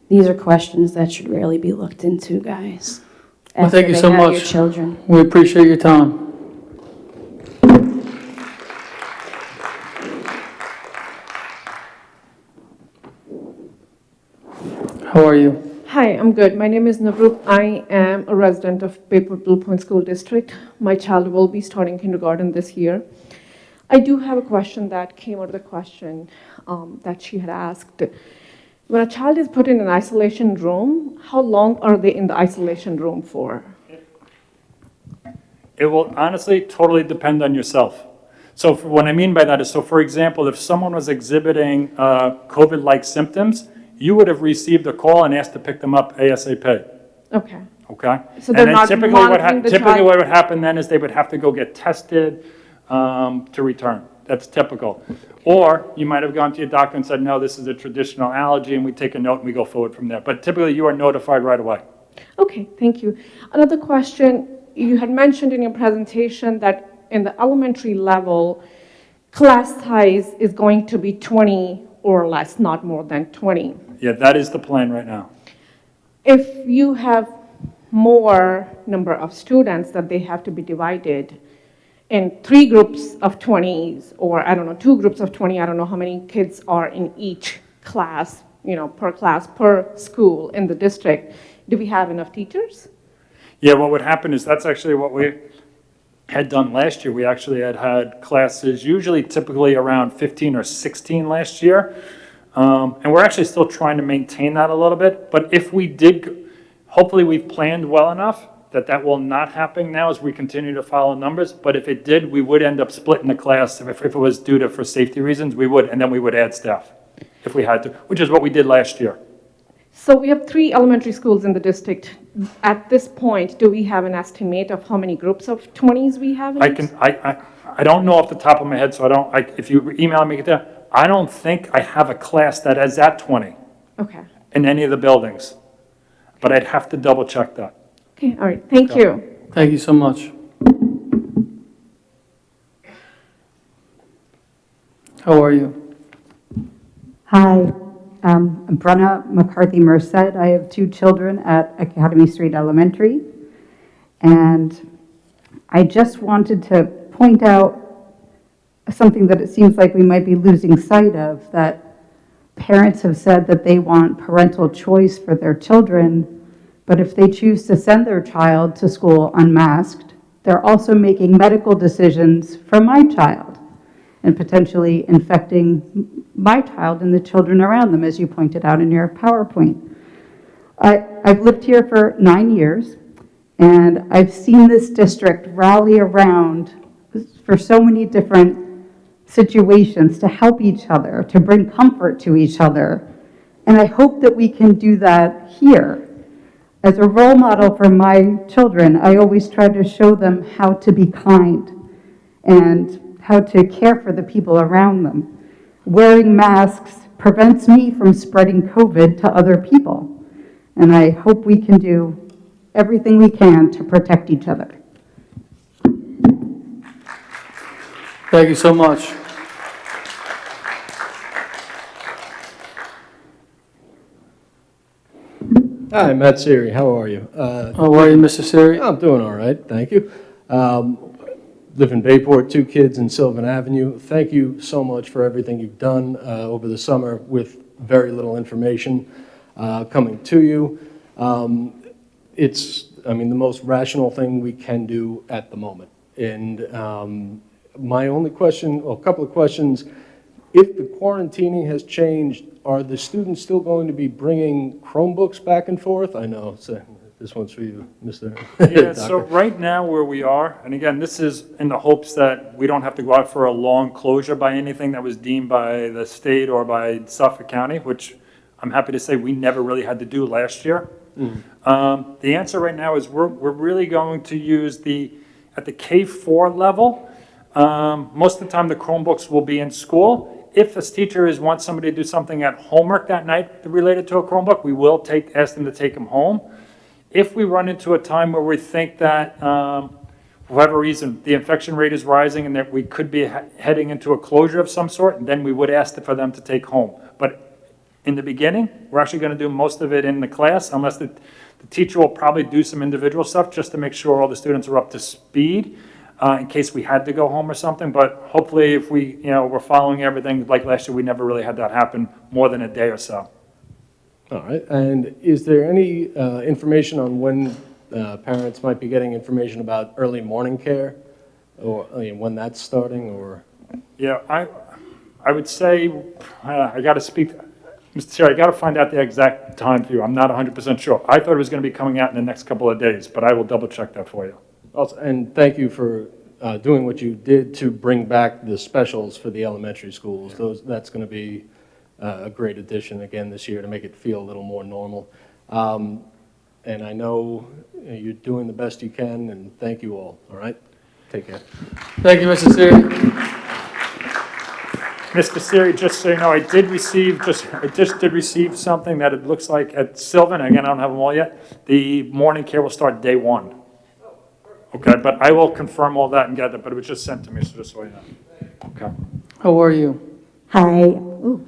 These are questions that should really be looked into, guys. Well, after thank you they so have your much. children. We appreciate your time. How are you? Hi, I'm good. My name is Navroop. I am a resident of Bayport Blue Point School District. My child will be starting kindergarten this year. I do have a question that came out of the question that she had asked. When a child is put in an isolation room, how long are they in the isolation room for? It will honestly totally depend on yourself. So what I mean by that is, so for example, if someone was exhibiting COVID-like symptoms, you would have received a call and asked to pick them up ASAP, Okay. okay? So they're And then not monitoring the typically child? what would happen then is they would have to go get tested to return. That's typical. Or you might have gone to your doctor and said, no, this is a traditional allergy, and we take a note and we go forward from there. But typically you are notified right away. Okay, thank you. Another question, you had mentioned in your presentation that in the elementary level, class size is going to be 20 or less, not more than 20. Yeah, that is the plan right now. If you have more number of students that they have to be divided in 3 groups of 20s, or I don't know, 2 groups of 20, I don't know how many kids are in each class, per class, per school in the district, do we have enough teachers? Yeah, what would happen is that's actually what we had done last year. We actually had classes, usually typically around 15 or 16 last year. And we're actually still trying to maintain that a little bit. But if we did, hopefully we've planned well enough that that will not happen now as we continue to follow numbers. But if it did, we would end up splitting the class. If it was due to, for safety reasons, we would, and then we would add staff if we had to, which is what we did last year. So we have 3 elementary schools in the district. At this point, do we have an estimate of how many groups of 20s we have? I don't know off the top of my head, so if you email me, I don't think I have a class that is at 20 Okay. in any of the buildings. But I'd have to double check that. Okay, all right, thank you. Thank you so much. How are you? Hi, I'm Brenna McCarthy Merced. I have 2 children at Academy Street Elementary. And I just wanted to point out something that it seems like we might be losing sight of, that parents have said that they want parental choice for their children, but if they choose to send their child to school unmasked, they're also making medical decisions for my child and potentially infecting my child and the children around them, as you pointed out in your PowerPoint. I've lived here for 9 years, and I've seen this district rally around for so many different situations to help each other, to bring comfort to each other. And I hope that we can do that here. As a role model for my children, I always try to show them how to be kind and how to care for the people around them. Wearing masks prevents me from spreading COVID to other people. And I hope we can do everything we can to protect each other. Thank you so much. Hi, Matt Siri. How are you? How are you, Mr. Siri? I'm doing all right, thank you. Live in Bayport, 2 kids in Sylvan Avenue. Thank you so much for everything you've done over the summer with very little information coming to you. It's, the most rational thing we can do at the moment. And my only question, well, a couple of questions. if the quarantining has changed, are the students still going to be bringing Chromebooks back and forth? I know, so this one's for you, Mr. Yeah, so Doctor. right now where we are, and again, this is in the hopes that we don't have to go out for a long closure by anything that was deemed by the state or by Suffolk County, which I'm happy to say we never really had to do last year. The answer right now is we're really going to use at the K-4 level, most of the time the Chromebooks will be in school. If a teacher wants somebody to do something at homework that night related to a Chromebook, we will ask them to take them home. If we run into a time where we think that, for whatever reason, the infection rate is rising and that we could be heading into a closure of some sort, then we would ask for them to take home. But in the beginning, we're actually going to do most of it in the class, unless the teacher will probably do some individual stuff just to make sure all the students are up to speed in case we had to go home or something. But hopefully if we're following everything like last year, we never really had that happen more than a day or so. All right, and is there any information on when parents might be getting information about early morning care? Or when that's starting, or? Yeah, I would say, I got to speak, Mr. Chair, I got to find out the exact time for you. I'm not 100% sure. I thought it was going to be coming out in the next couple of days, but I will double check that for you. Also, and thank you for doing what you did to bring back the specials for the elementary schools. That's going to be a great addition again this year to make it feel a little more normal. And I know you're doing the best you can, and thank you all right? Take care. Thank you, Mr. Siri. Mr. Siri, just so you know, I just did receive something that it looks like at Sylvan, again, I don't have them all yet, the morning care will start day 1. Okay, but I will confirm all that and get that, but it was just sent to me, so just so you know. Okay. How are you? Hi. Ooh.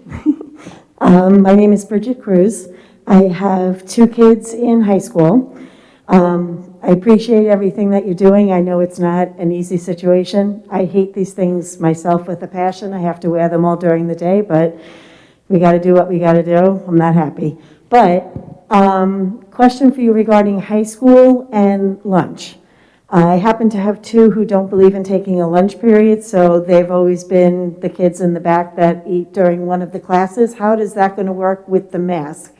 My name is Bridget Cruz. I have 2 kids in high school. I appreciate everything that you're doing. I know it's not an easy situation. I hate these things myself with a passion. I have to wear them all during the day, but we got to do what we got to do. I'm not happy. But question for you regarding high school and lunch. I happen to have 2 who don't believe in taking a lunch period, so they've always been the kids in the back that eat during one of the classes. How is that going to work with the mask?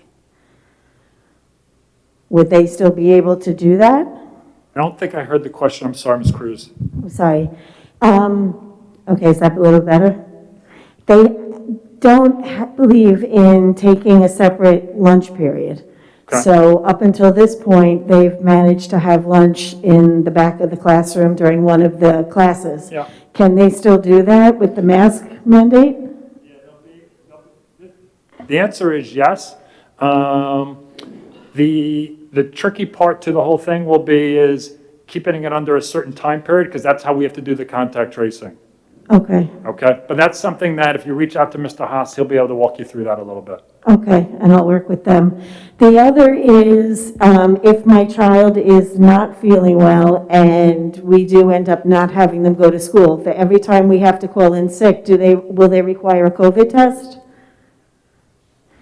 Would they still be able to do that? I don't think I heard the question. I'm sorry, Ms. Cruz. I'm sorry. Okay, is that a little better? They don't believe in taking a separate lunch period. Okay. So up until this point, they've managed to have lunch in the back of the classroom during one of the classes. Yeah. Can they still do that with the mask mandate? The answer is yes. The tricky part to the whole thing will be is keeping it under a certain time period, because that's how we have to do the contact tracing. Okay, Okay? But that's something that if you reach out to Mr. Haas, he'll be able to walk you through that a little bit. okay, and I'll work with them. The other is, if my child is not feeling well and we do end up not having them go to school, for every time we have to call in sick, will they require a COVID test?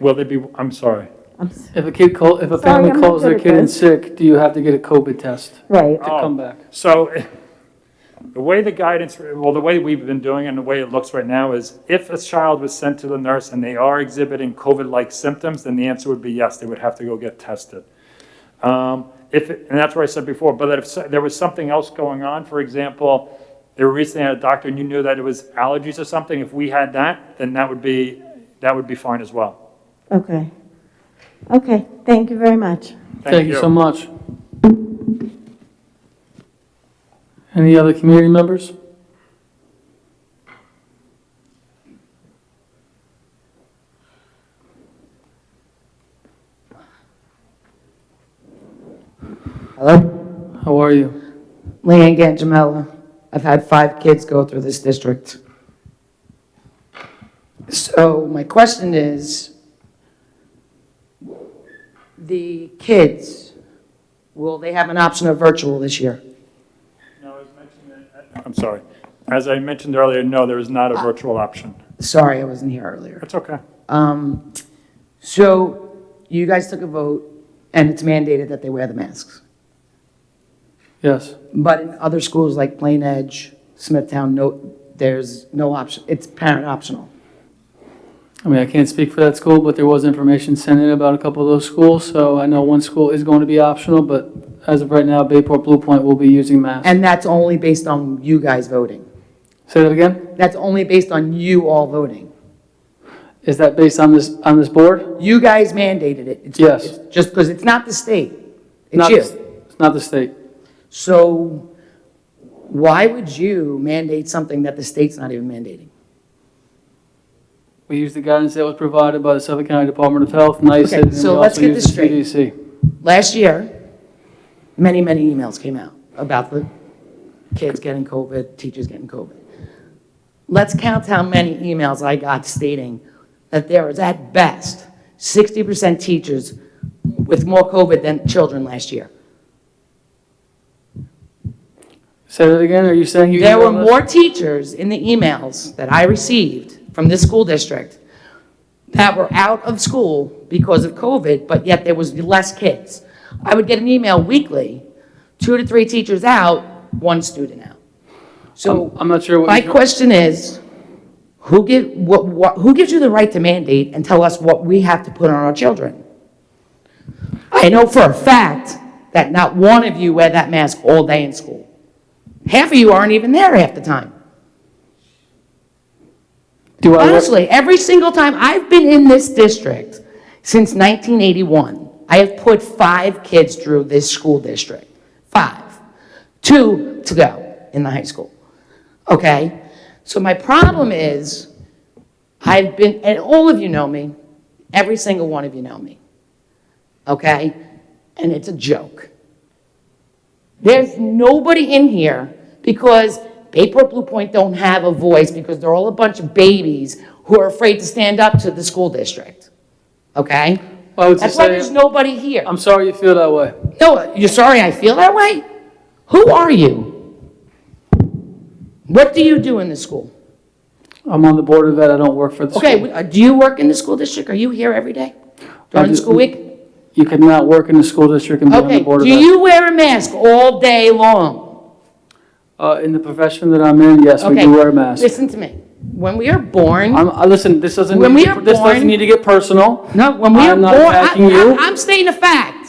Will they be, I'm sorry. If a Sorry, family I'm not calls their good at kid in this. sick, do you have to get a COVID test Right. to come back? So the way the guidance, well, the way we've been doing it and the way it looks right now is if a child was sent to the nurse and they are exhibiting COVID-like symptoms, then the answer would be yes, they would have to go get tested. And that's what I said before, but if there was something else going on, for example, they were recently at a doctor and you knew that it was allergies or something, if we had that, then that would be fine as well. Okay. Okay, thank you very much. Thank you so much. Any other community members? Hello? How are you? Leanne Gangamella. I've had 5 kids go through this district. So my question is, the kids, will they have an option of virtual this year? No, I'm sorry. As I mentioned earlier, no, there is not a virtual option. Sorry, I wasn't here earlier. That's okay. So you guys took a vote and it's mandated that they wear the masks. Yes. But in other schools like Plain Edge, Smithtown, there's no option. It's parent optional. I mean, I can't speak for that school, but there was information sent in about a couple of those schools, so I know one school is going to be optional, but as of right now, Bayport Blue Point will be using masks. And that's only based on you guys voting? Say that again? That's only based on you all voting? Is that based on this board? You guys mandated it? Yes. It's just because it's not the state, it's Not you. It's not the state. So why would you mandate something that the state's not even mandating? We use the guidance that was provided by the Suffolk County Department of Health, NICE, Okay, and we so let's also get use this the straight. CDC. Last year, many emails came out about the kids getting COVID, teachers getting COVID. Let's count how many emails I got stating that there is at best 60% teachers with more COVID than children last year. Say that again, are you saying you? There were emailed us? more teachers in the emails that I received from this school district that were out of school because of COVID, but yet there was less kids. I would get an email weekly, 2 to 3 teachers out, 1 student out. So I'm not sure what. my question is, who gives you the right to mandate and tell us what we have to put on our children? I know for a fact that not one of you wear that mask all day in school. Half of you aren't even there half the time. Do I? Honestly, every single time I've been in this district since 1981, I have put 5 kids through this school district. 5. 2 to go in the high school. Okay? So my problem is, I've been, and all of you know me, every single one of you know me. Okay? And it's a joke. There's nobody in here because Bayport Blue Point don't have a voice because they're all a bunch of babies who are afraid to stand up to the school district. Okay? Why would you That's why say? there's nobody here. I'm sorry you feel that way. No, you're sorry I feel that way? Who are you? What do you do in the school? I'm on the board of ed, I don't work for the school. Okay, do you work in the school district? Are you here every day during the school week? You could not work in the school district and be on the Okay, board of do ed. you wear a mask all day long? In the profession that I'm in, yes, we Okay, do wear a mask. listen to me. When we are born, Listen, this doesn't When need we to, are this doesn't born- need to get personal. no, when we are I'm born, not attacking you. I'm stating a fact.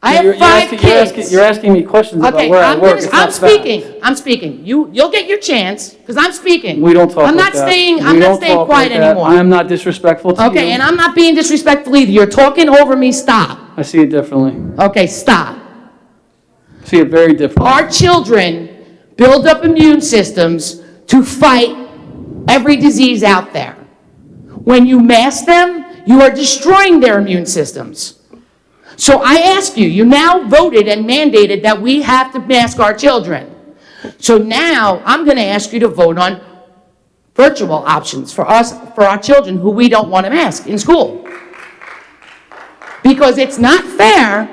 I You're- have you're 5 asking- kids. You're asking me questions about Okay, where I work. It's I'm not fact. speaking. I'm speaking. You'll get your chance because I'm speaking. We don't talk I'm like not that. staying. We I'm not don't staying talk quiet like that. anymore. I am not disrespectful to you. Okay, and I'm not being disrespectful either. You're talking over me. Stop. I see it differently. Okay, stop. I see it very differently. Our children build up immune systems to fight every disease out there. When you mask them, you are destroying their immune systems. So I ask you, you now voted and mandated that we have to mask our children. So now I'm going to ask you to vote on virtual options for us, for our children who we don't want to mask in school. Because it's not fair.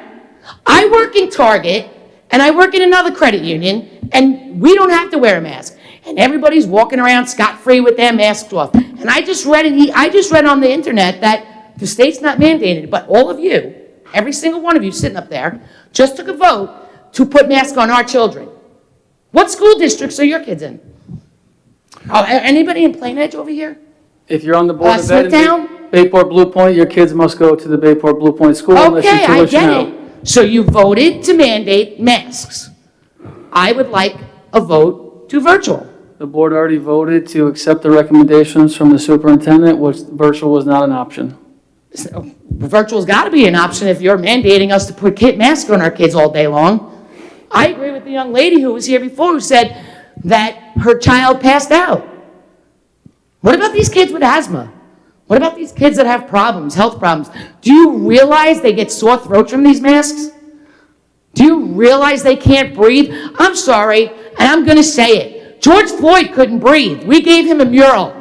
I work in Target and I work in another credit union and we don't have to wear a mask. And everybody's walking around scot-free with their masks off. And I just read on the internet that the state's not mandated, but all of you, every single one of you sitting up there, just took a vote to put masks on our children. What school districts are your kids in? Anybody in Plain Edge over here? If you're on the board of ed in Smithtown? Bayport Blue Point, your kids must go to the Bayport Blue Point school unless you Okay, I tuition get out. it. So you voted to mandate masks. I would like a vote to virtual. The board already voted to accept the recommendations from the superintendent, which virtual was not an option. So, virtual's got to be an option if you're mandating us to put masks on our kids all day long. I agree with the young lady who was here before who said that her child passed out. What about these kids with asthma? What about these kids that have problems, health problems? Do you realize they get sore throats from these masks? Do you realize they can't breathe? I'm sorry, and I'm going to say it. George Floyd couldn't breathe. We gave him a mural.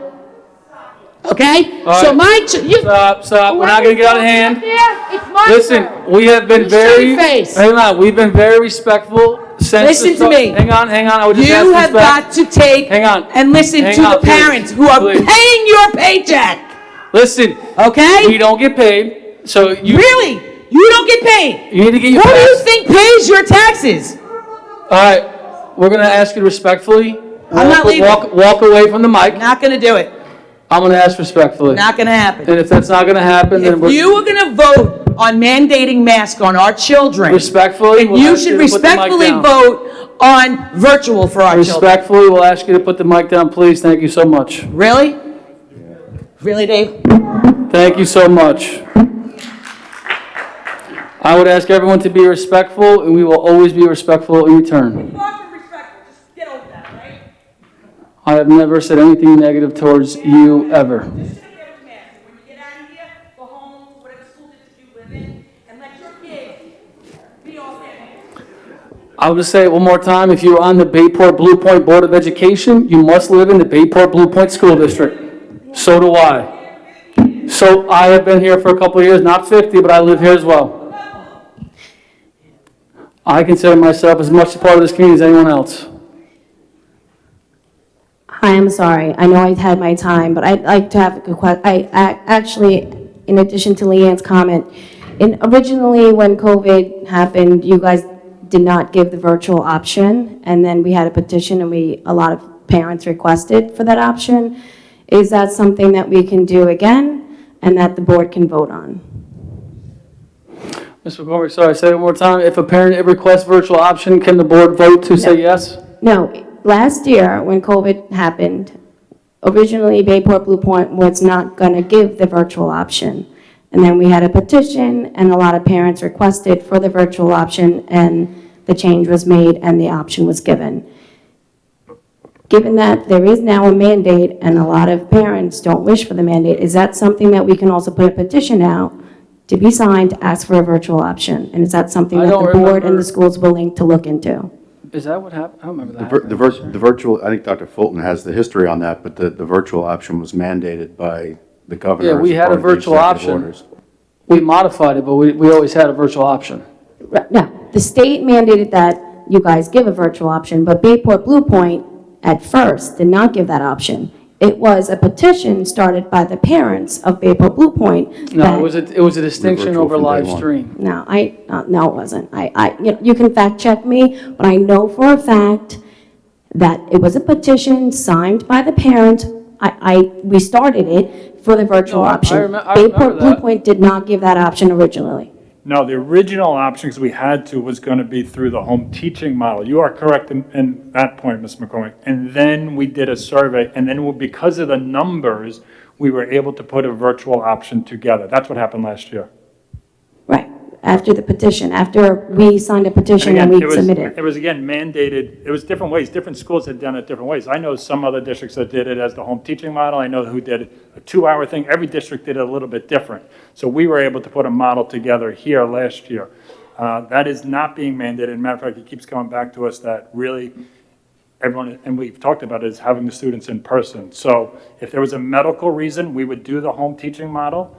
Okay? All So right. Stop. We're not going to get out of hand. It's my Listen, turn. we have been You shut very, your face. hang on, we've been very respectful since. the Listen to start- me. Hang on, I would just ask You this have back. got to take Hang on. and listen Hang to on, the please. parents who are Please. paying your paycheck. Listen, Okay? we don't get paid, so you. Really? You don't get paid. You need to get your Who do you facts. think pays your taxes? All right, we're going to ask you respectfully. I'm not leaving. Walk away from the mic. Not going to do it. I'm going to ask respectfully. Not going to happen. And if that's not going to happen, then If we're... you were going to vote on mandating masks on our children, Respectfully, then we'll you ask should you to put the mic respectfully down. vote on virtual for our children. Respectfully, we'll ask you to put the mic down, please. Thank you so much. Really? Really, Dave? Thank you so much. I would ask everyone to be respectful, and we will always be respectful in return. I have never said anything negative towards you, ever. I'll just say it one more time. If you're on the Bayport Blue Point Board of Education, you must live in the Bayport Blue Point School District. So do I. So I have been here for a couple of years, not 50, but I live here as well. I consider myself as much a part of this community as anyone else. Hi, I'm sorry. I know I had my time, but I'd like to have a question. Actually, in addition to Leanne's comment, originally when COVID happened, you guys did not give the virtual option, and then we had a petition and a lot of parents requested for that option. Is that something that we can do again and that the board can vote on? Ms. McCormick, sorry, say it one more time. If a parent requests virtual option, can the board vote to say yes? No, last year when COVID happened, originally Bayport Blue Point was not going to give the virtual option. And then we had a petition and a lot of parents requested for the virtual option, and the change was made and the option was given. Given that there is now a mandate and a lot of parents don't wish for the mandate, is that something that we can also put a petition out to be signed to ask for a virtual option? And is that something I that don't the board and remember. the school's willing to look into? Is that what happened? I don't remember that. The virtual, I think Dr. Fulton has the history on that, but the virtual option was mandated by the governor. Yeah, we as had part a of the virtual executive option. orders. We modified it, but we always had a virtual option. No, the state mandated that you guys give a virtual option, but Bayport Blue Point at first did not give that option. It was a petition started by the parents of Bayport Blue Point. No, it was a distinction virtual over from day live one. stream. No, no, it wasn't. You can fact check me, but I know for a fact that it was a petition signed by the parent. We started it for the virtual No, I option. remember Bayport Blue that. Point did not give that option originally. No, the original option, because we had to, was going to be through the home teaching model. You are correct in that point, Ms. McCormick. And then we did a survey, and then because of the numbers, we were able to put a virtual option together. That's what happened last year. Right, after the petition, after we signed a petition and we submitted. It was again mandated, it was different ways. Different schools had done it different ways. I know some other districts that did it as the home teaching model. I know who did a 2-hour thing. Every district did it a little bit different. So we were able to put a model together here last year. That is not being mandated. Matter of fact, it keeps coming back to us that really everyone, and we've talked about it, is having the students in person. So if there was a medical reason, we would do the home teaching model.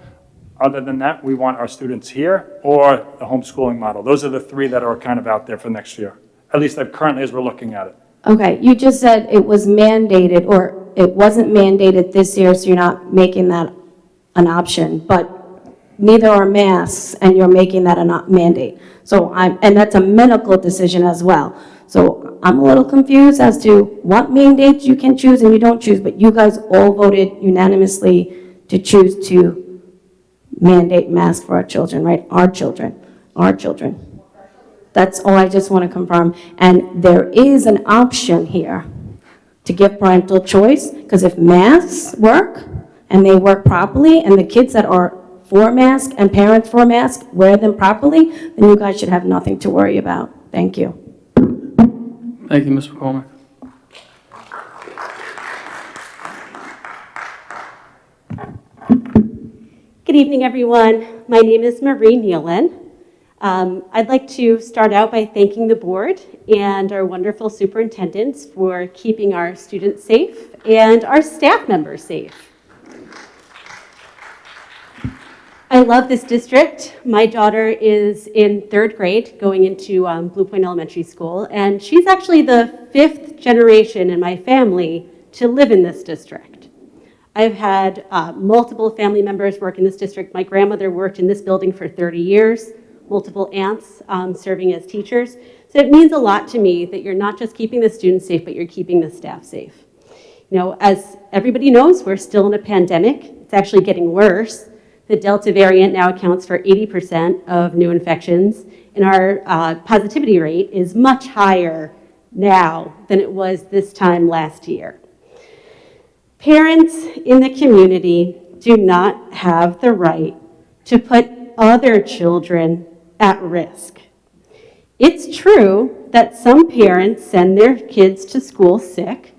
Other than that, we want our students here or the homeschooling model. Those are the three that are kind of out there for next year, at least currently as we're looking at it. Okay, you just said it was mandated, or it wasn't mandated this year, so you're not making that an option, but neither are masks, and you're making that a mandate. So and that's a medical decision as well. So I'm a little confused as to what mandates you can choose and you don't choose, but you guys all voted unanimously to choose to mandate masks for our children, right? Our children. That's all I just want to confirm. And there is an option here to give parental choice, because if masks work and they work properly and the kids that are for masks and parents for masks wear them properly, then you guys should have nothing to worry about. Thank you. Thank you, Ms. McCormick. Good evening, everyone. My name is Marie Nealon. I'd like to start out by thanking the board and our wonderful superintendents for keeping our students safe and our staff members safe. I love this district. My daughter is in 3rd grade going into Blue Point Elementary School, and she's actually the 5th generation in my family to live in this district. I've had multiple family members work in this district. My grandmother worked in this building for 30 years, multiple aunts serving as teachers. So it means a lot to me that you're not just keeping the students safe, but you're keeping the staff safe. You know, as everybody knows, we're still in a pandemic. It's actually getting worse. The Delta variant now accounts for 80% of new infections, and our positivity rate is much higher now than it was this time last year. Parents in the community do not have the right to put other children at risk. It's true that some parents send their kids to school sick,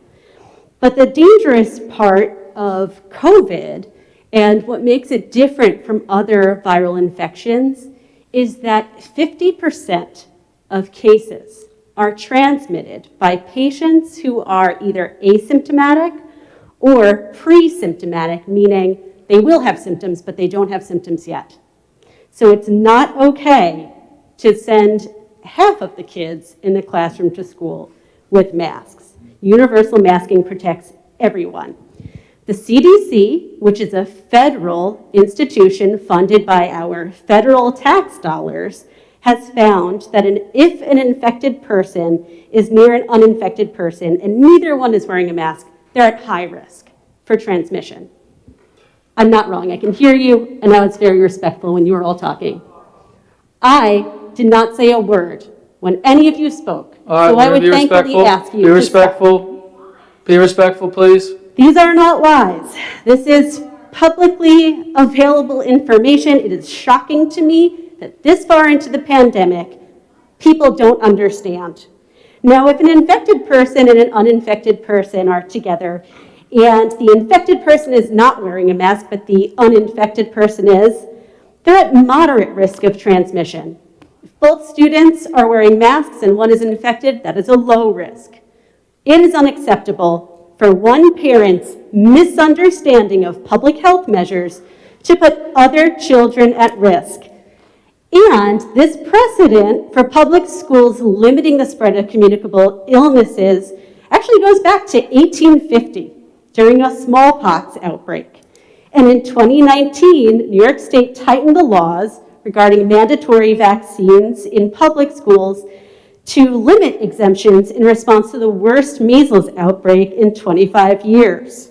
but the dangerous part of COVID and what makes it different from other viral infections is that 50% of cases are transmitted by patients who are either asymptomatic or pre-symptomatic, meaning they will have symptoms, but they don't have symptoms yet. So it's not okay to send half of the kids in the classroom to school with masks. Universal masking protects everyone. The CDC, which is a federal institution funded by our federal tax dollars, has found that if an infected person is near an uninfected person and neither one is wearing a mask, they're at high risk for transmission. I'm not wrong. I can hear you, and I was very respectful when you were all talking. I did not say a word when any of you spoke. All right, so I we're would gonna be thankfully respectful. ask you Be to stop. respectful. Be respectful, please. These are not lies. This is publicly available information. It is shocking to me that this far into the pandemic, people don't understand. Now, if an infected person and an uninfected person are together, and the infected person is not wearing a mask, but the uninfected person is, they're at moderate risk of transmission. If both students are wearing masks and one is infected, that is a low risk. It is unacceptable for one parent's misunderstanding of public health measures to put other children at risk. And this precedent for public schools limiting the spread of communicable illnesses actually goes back to 1850 during a smallpox outbreak. And in 2019, New York State tightened the laws regarding mandatory vaccines in public schools to limit exemptions in response to the worst measles outbreak in 25 years.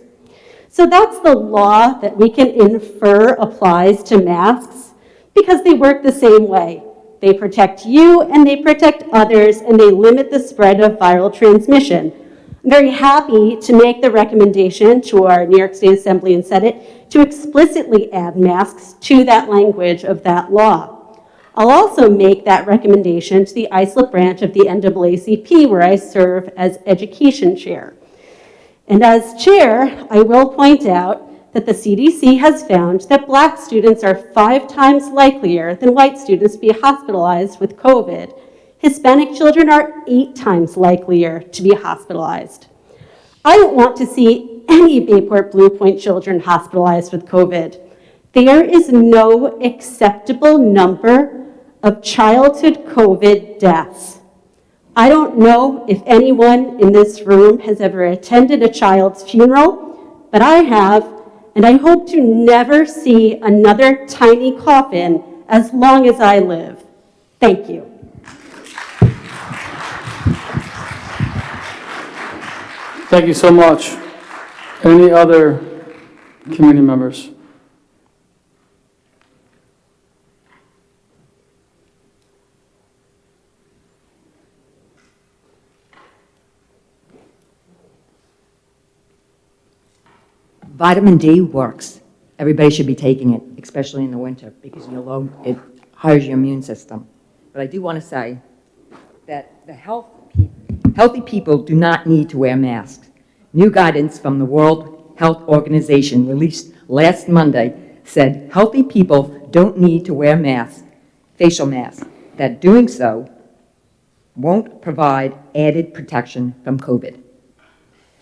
So that's the law that we can infer applies to masks because they work the same way. They protect you and they protect others and they limit the spread of viral transmission. I'm very happy to make the recommendation to our New York State Assembly and Senate to explicitly add masks to that language of that law. I'll also make that recommendation to the Islip branch of the NAACP, where I serve as education chair. And as chair, I will point out that the CDC has found that Black students are 5 times likelier than white students to be hospitalized with COVID. Hispanic children are 8 times likelier to be hospitalized. I don't want to see any Bayport Blue Point children hospitalized with COVID. There is no acceptable number of childhood COVID deaths. I don't know if anyone in this room has ever attended a child's funeral, but I have, and I hope to never see another tiny coffin as long as I live. Thank you. Thank you so much. Any other community members? Vitamin D works. Everybody should be taking it, especially in the winter, because it hires your immune system. But I do want to say that the healthy people do not need to wear masks. New guidance from the World Health Organization released last Monday said healthy people don't need to wear masks, facial masks, that doing so won't provide added protection from COVID.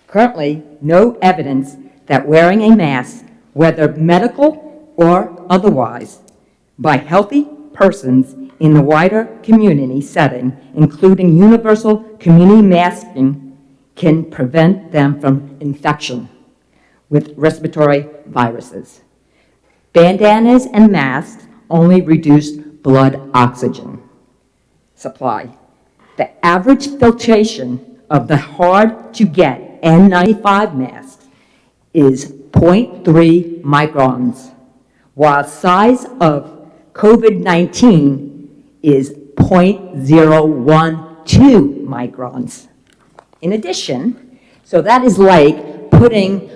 Currently, no evidence that wearing a mask, whether medical or otherwise, by healthy persons in the wider community setting, including universal community masking, can prevent them from infection with respiratory viruses. Bandanas and masks only reduce blood oxygen supply. The average filtration of the hard-to-get N95 mask is 0.3 microns, while size of COVID-19 is 0.012 microns. In addition, so that is like putting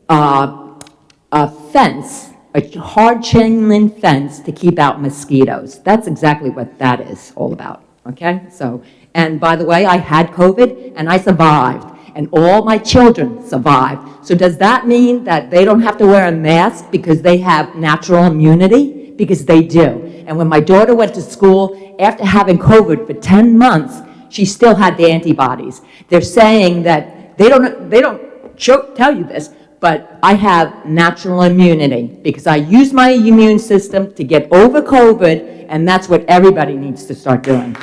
a fence, a hard chain link fence to keep out mosquitoes. That's exactly what that is all about, okay? So, and by the way, I had COVID and I survived, and all my children survived. So does that mean that they don't have to wear a mask because they have natural immunity? Because they do. And when my daughter went to school, after having COVID for 10 months, she still had the antibodies. They're saying that they don't tell you this, but I have natural immunity because I use my immune system to get over COVID, and that's what everybody needs to start doing.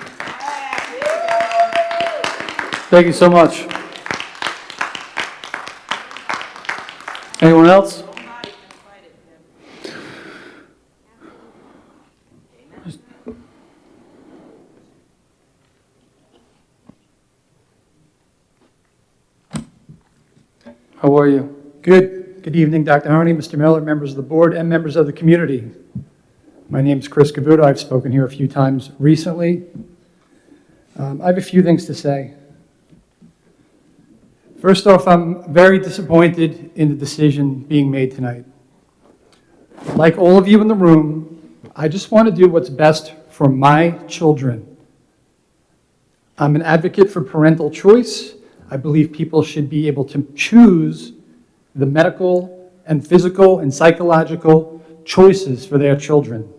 Thank you so much. Anyone else? How are you? Good. Good evening, Dr. Harney, Mr. Miller, members of the board, and members of the community. My name is Chris Cavuto. I've spoken here a few times recently. I have a few things to say. First off, I'm very disappointed in the decision being made tonight. Like all of you in the room, I just want to do what's best for my children. I'm an advocate for parental choice. I believe people should be able to choose the medical and physical and psychological choices for their children.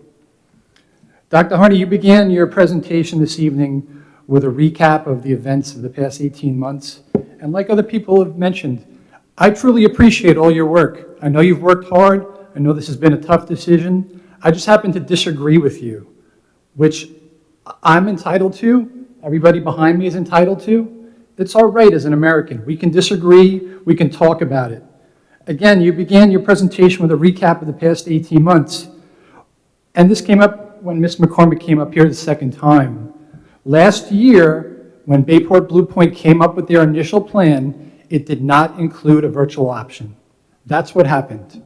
Dr. Harney, you began your presentation this evening with a recap of the events of the past 18 months. And like other people have mentioned, I truly appreciate all your work. I know you've worked hard. I know this has been a tough decision. I just happen to disagree with you, which I'm entitled to. Everybody behind me is entitled to. It's our right as an American. We can disagree. We can talk about it. Again, you began your presentation with a recap of the past 18 months. And this came up when Ms. McCormick came up here the second time. Last year, when Bayport Blue Point came up with their initial plan, it did not include a virtual option. That's what happened.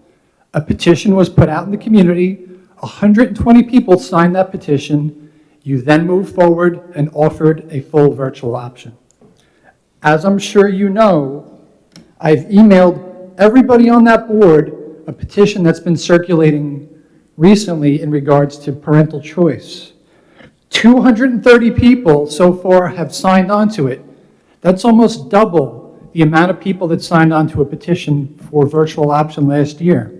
A petition was put out in the community. 120 people signed that petition. You then moved forward and offered a full virtual option. As I'm sure you know, I've emailed everybody on that board a petition that's been circulating recently in regards to parental choice. 230 people so far have signed on to it. That's almost double the amount of people that signed on to a petition for virtual option last year.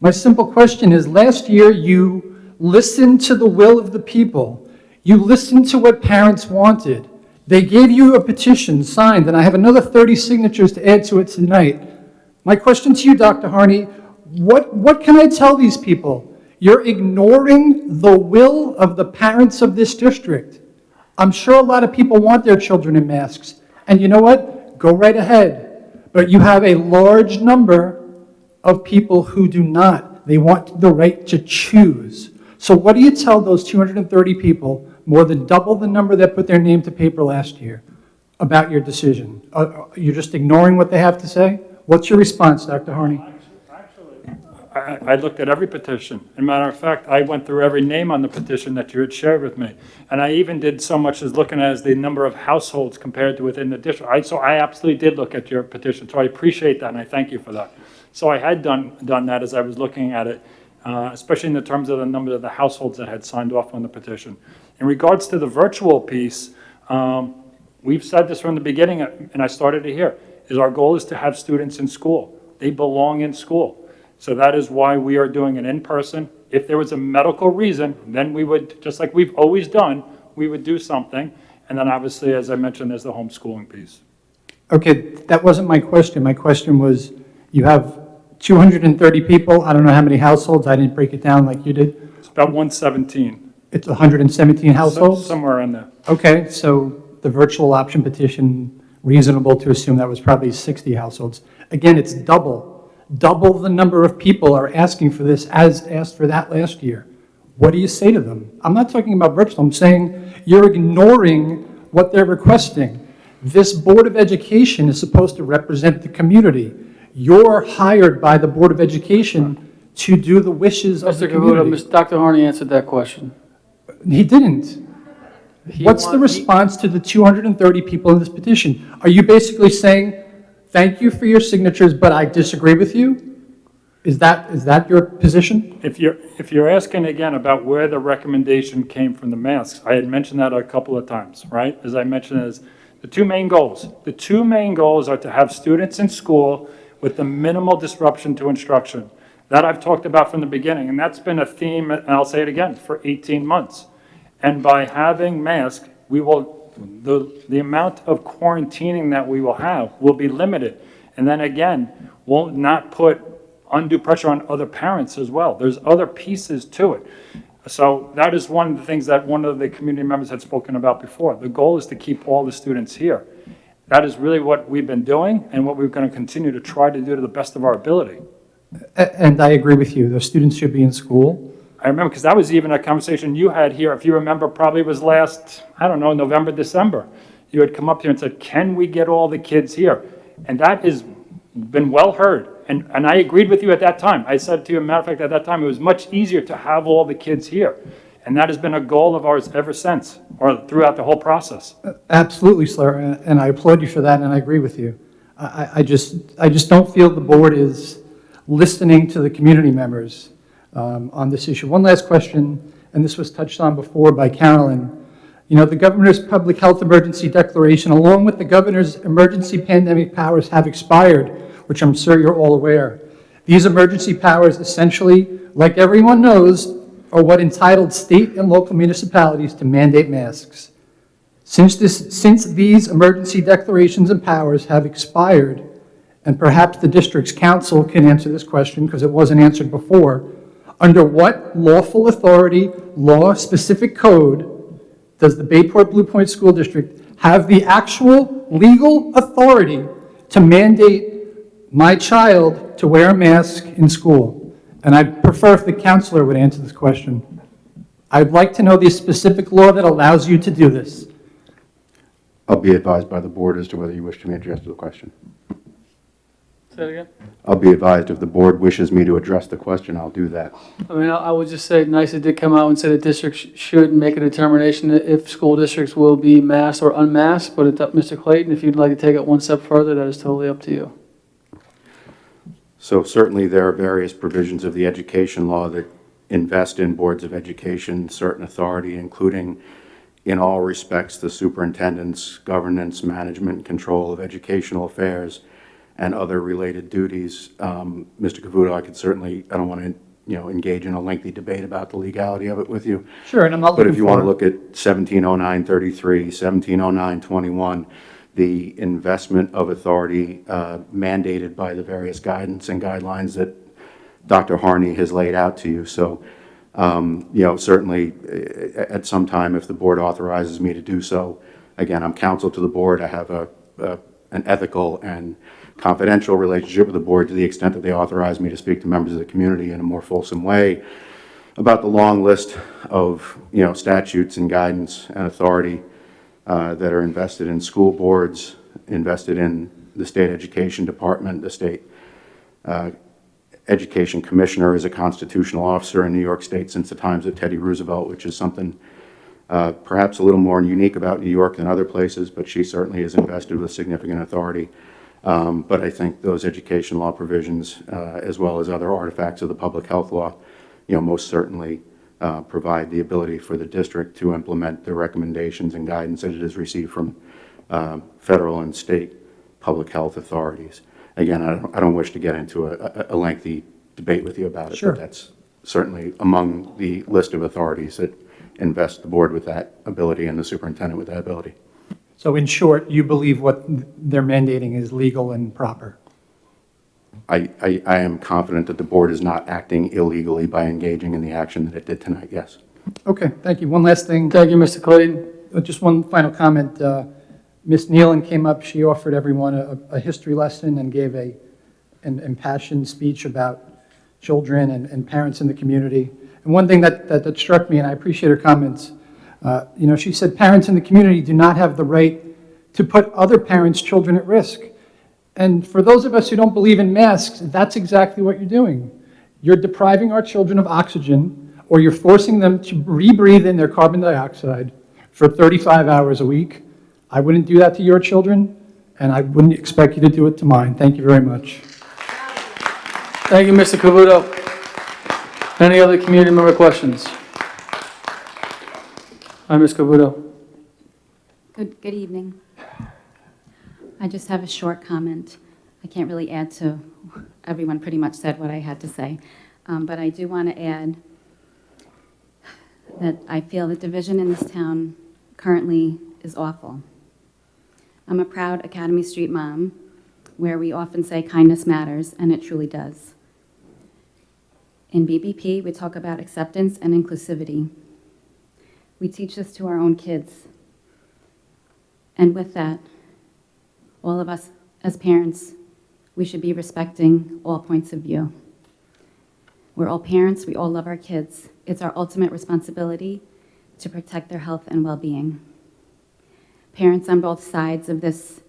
My simple question is, last year you listened to the will of the people. You listened to what parents wanted. They gave you a petition signed, and I have another 30 signatures to add to it tonight. My question to you, Dr. Harney, what can I tell these people? You're ignoring the will of the parents of this district. I'm sure a lot of people want their children in masks, and you know what? Go right ahead. But you have a large number of people who do not. They want the right to choose. So what do you tell those 230 people, more than double the number that put their name to paper last year, about your decision? You're just ignoring what they have to say? What's your response, Dr. Harney? I looked at every petition. As a matter of fact, I went through every name on the petition that you had shared with me. And I even did so much as looking at the number of households compared to within the district. So I absolutely did look at your petition. So I appreciate that, and I thank you for that. So I had done that as I was looking at it, especially in the terms of the number of the households that had signed off on the petition. In regards to the virtual piece, we've said this from the beginning, and I started it here, is our goal is to have students in school. They belong in school. So that is why we are doing it in person. If there was a medical reason, then we would, just like we've always done, we would do something. And then obviously, as I mentioned, there's the homeschooling piece. Okay, that wasn't my question. My question was, you have 230 people. I don't know how many households. I didn't break it down like you did. It's about 117. It's 117 households? Somewhere in there. Okay, so the virtual option petition, reasonable to assume that was probably 60 households. Again, it's double the number of people are asking for this as asked for that last year. What do you say to them? I'm not talking about virtual. I'm saying you're ignoring what they're requesting. This Board of Education is supposed to represent the community. You're hired by the Board of Education to do the wishes of the Mr. Cavuto, community. Dr. Harney answered that question. He didn't. What's the response to the 230 people in this petition? Are you basically saying, thank you for your signatures, but I disagree with you? Is that your position? If you're asking again about where the recommendation came from the masks, I had mentioned that a couple of times, right? As I mentioned, as the two main goals. The two main goals are to have students in school with the minimal disruption to instruction. That I've talked about from the beginning, and that's been a theme, and I'll say it again, for 18 months. And by having masks, we will, the amount of quarantining that we will have will be limited. And then again, will not put undue pressure on other parents as well. There's other pieces to it. So that is one of the things that one of the community members had spoken about before. The goal is to keep all the students here. That is really what we've been doing and what we're going to continue to try to do to the best of our ability. And I agree with you. The students should be in school. I remember, because that was even a conversation you had here, if you remember, probably was last, I don't know, November, December. You had come up here and said, can we get all the kids here? And that has been well heard. And I agreed with you at that time. I said to you, a matter of fact, at that time, it was much easier to have all the kids here. And that has been a goal of ours ever since, or throughout the whole process. Absolutely, sir, and I applaud you for that, and I agree with you. I just don't feel the board is listening to the community members on this issue. One last question, and this was touched on before by Carolyn. You know, the governor's public health emergency declaration, along with the governor's emergency pandemic powers, have expired, which I'm sure you're all aware. These emergency powers essentially, like everyone knows, are what entitled state and local municipalities to mandate masks. Since these emergency declarations and powers have expired, and perhaps the district's council can answer this question because it wasn't answered before, under what lawful authority, law-specific code, does the Bayport Blue Point School District have the actual legal authority to mandate my child to wear a mask in school? And I'd prefer if the counselor would answer this question. I'd like to know the specific law that allows you to do this. I'll be advised by the board as to whether you wish to me address the question. Say it again? I'll be advised if the board wishes me to address the question, I'll do that. I mean, I would just say, NICE did come out and say the district should make a determination if school districts will be masked or unmasked, but it's up, Mr. Clayton, if you'd like to take it one step further, that is totally up to you. So certainly there are various provisions of the education law that invest in boards of education certain authority, including in all respects the superintendent's governance, management, control of educational affairs, and other related duties. Mr. Cavuto, I could certainly, I don't want to engage in a lengthy debate about the legality of it with you. Sure, and I'm not But looking if you want to for look at 170933, 170921, the investment of authority mandated by the various guidance and guidelines that Dr. Harney has laid out to you. So, certainly at some time, if the board authorizes me to do so, again, I'm counsel to the board. I have an ethical and confidential relationship with the board to the extent that they authorize me to speak to members of the community in a more fulsome way about the long list of, statutes and guidance and authority that are invested in school boards, invested in the state education department. The state education commissioner is a constitutional officer in New York State since the times of Teddy Roosevelt, which is something perhaps a little more unique about New York than other places, but she certainly is invested with significant authority. But I think those education law provisions, as well as other artifacts of the public health law, most certainly provide the ability for the district to implement the recommendations and guidance that it has received from federal and state public health authorities. Again, I don't wish to get into a lengthy debate with you about it, Sure. but that's certainly among the list of authorities that invest the board with that ability and the superintendent with that ability. So in short, you believe what they're mandating is legal and proper? I am confident that the board is not acting illegally by engaging in the action that it did tonight, yes. Okay, thank you. One last thing. Thank you, Mr. Clayton. Just one final comment. Ms. Nealon came up, she offered everyone a history lesson and gave an impassioned speech about children and parents in the community. And one thing that struck me, and I appreciate her comments, she said parents in the community do not have the right to put other parents' children at risk. And for those of us who don't believe in masks, that's exactly what you're doing. You're depriving our children of oxygen, or you're forcing them to rebreathe in their carbon dioxide for 35 hours a week. I wouldn't do that to your children, and I wouldn't expect you to do it to mine. Thank you very much. Thank you, Mr. Cavuto. Any other community member questions? Hi, Ms. Cavuto. Good evening. I just have a short comment. I can't really add to, everyone pretty much said what I had to say. But I do want to add that I feel the division in this town currently is awful. I'm a proud Academy Street mom, where we often say kindness matters, and it truly does. In BBP, we talk about acceptance and inclusivity. We teach this to our own kids. And with that, all of us as parents, we should be respecting all points of view. We're all parents, we all love our kids. It's our ultimate responsibility to protect their health and well-being. Parents on both sides of this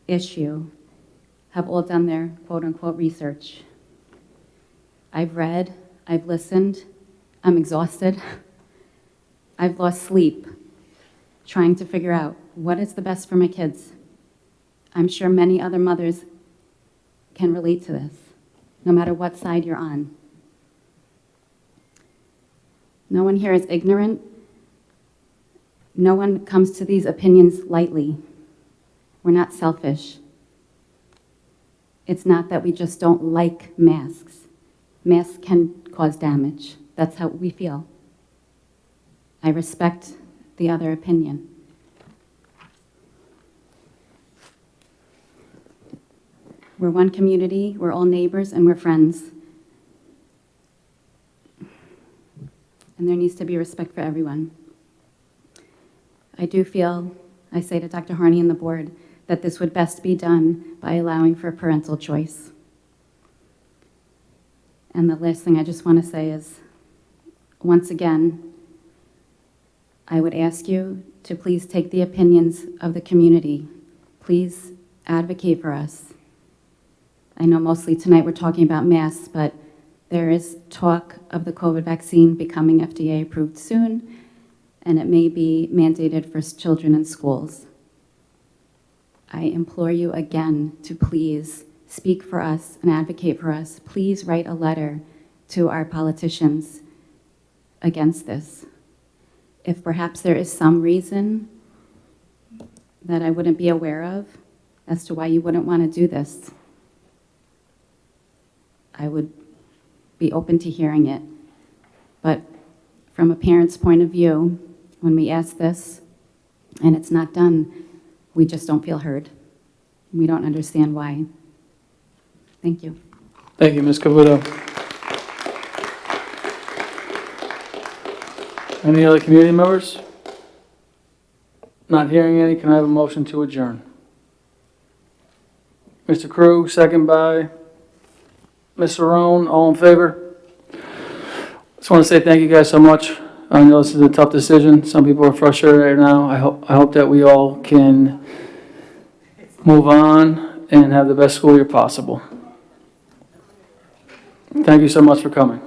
issue have all done their quote-unquote research. I've read, I've listened, I'm exhausted. I've lost sleep trying to figure out what is the best for my kids. I'm sure many other mothers can relate to this, no matter what side you're on. No one here is ignorant. No one comes to these opinions lightly. We're not selfish. It's not that we just don't like masks. Masks can cause damage. That's how we feel. I respect the other opinion. We're one community, we're all neighbors, and we're friends. And there needs to be respect for everyone. I do feel, I say to Dr. Harney and the board, that this would best be done by allowing for parental choice. And the last thing I just want to say is, once again, I would ask you to please take the opinions of the community. Please advocate for us. I know mostly tonight we're talking about masks, but there is talk of the COVID vaccine becoming FDA approved soon, and it may be mandated for children in schools. I implore you again to please speak for us and advocate for us. Please write a letter to our politicians against this. If perhaps there is some reason that I wouldn't be aware of as to why you wouldn't want to do this, I would be open to hearing it. But from a parent's point of view, when we ask this and it's not done, we just don't feel heard. We don't understand why. Thank you. Thank you, Ms. Cavuto. Any other community members? Not hearing any, can I have a motion to adjourn? Mr. Krug, second by Ms. Saron, all in favor? Just want to say thank you guys so much. I know this is a tough decision. Some people are frustrated right now. I hope that we all can move on and have the best school year possible. Thank you so much for coming.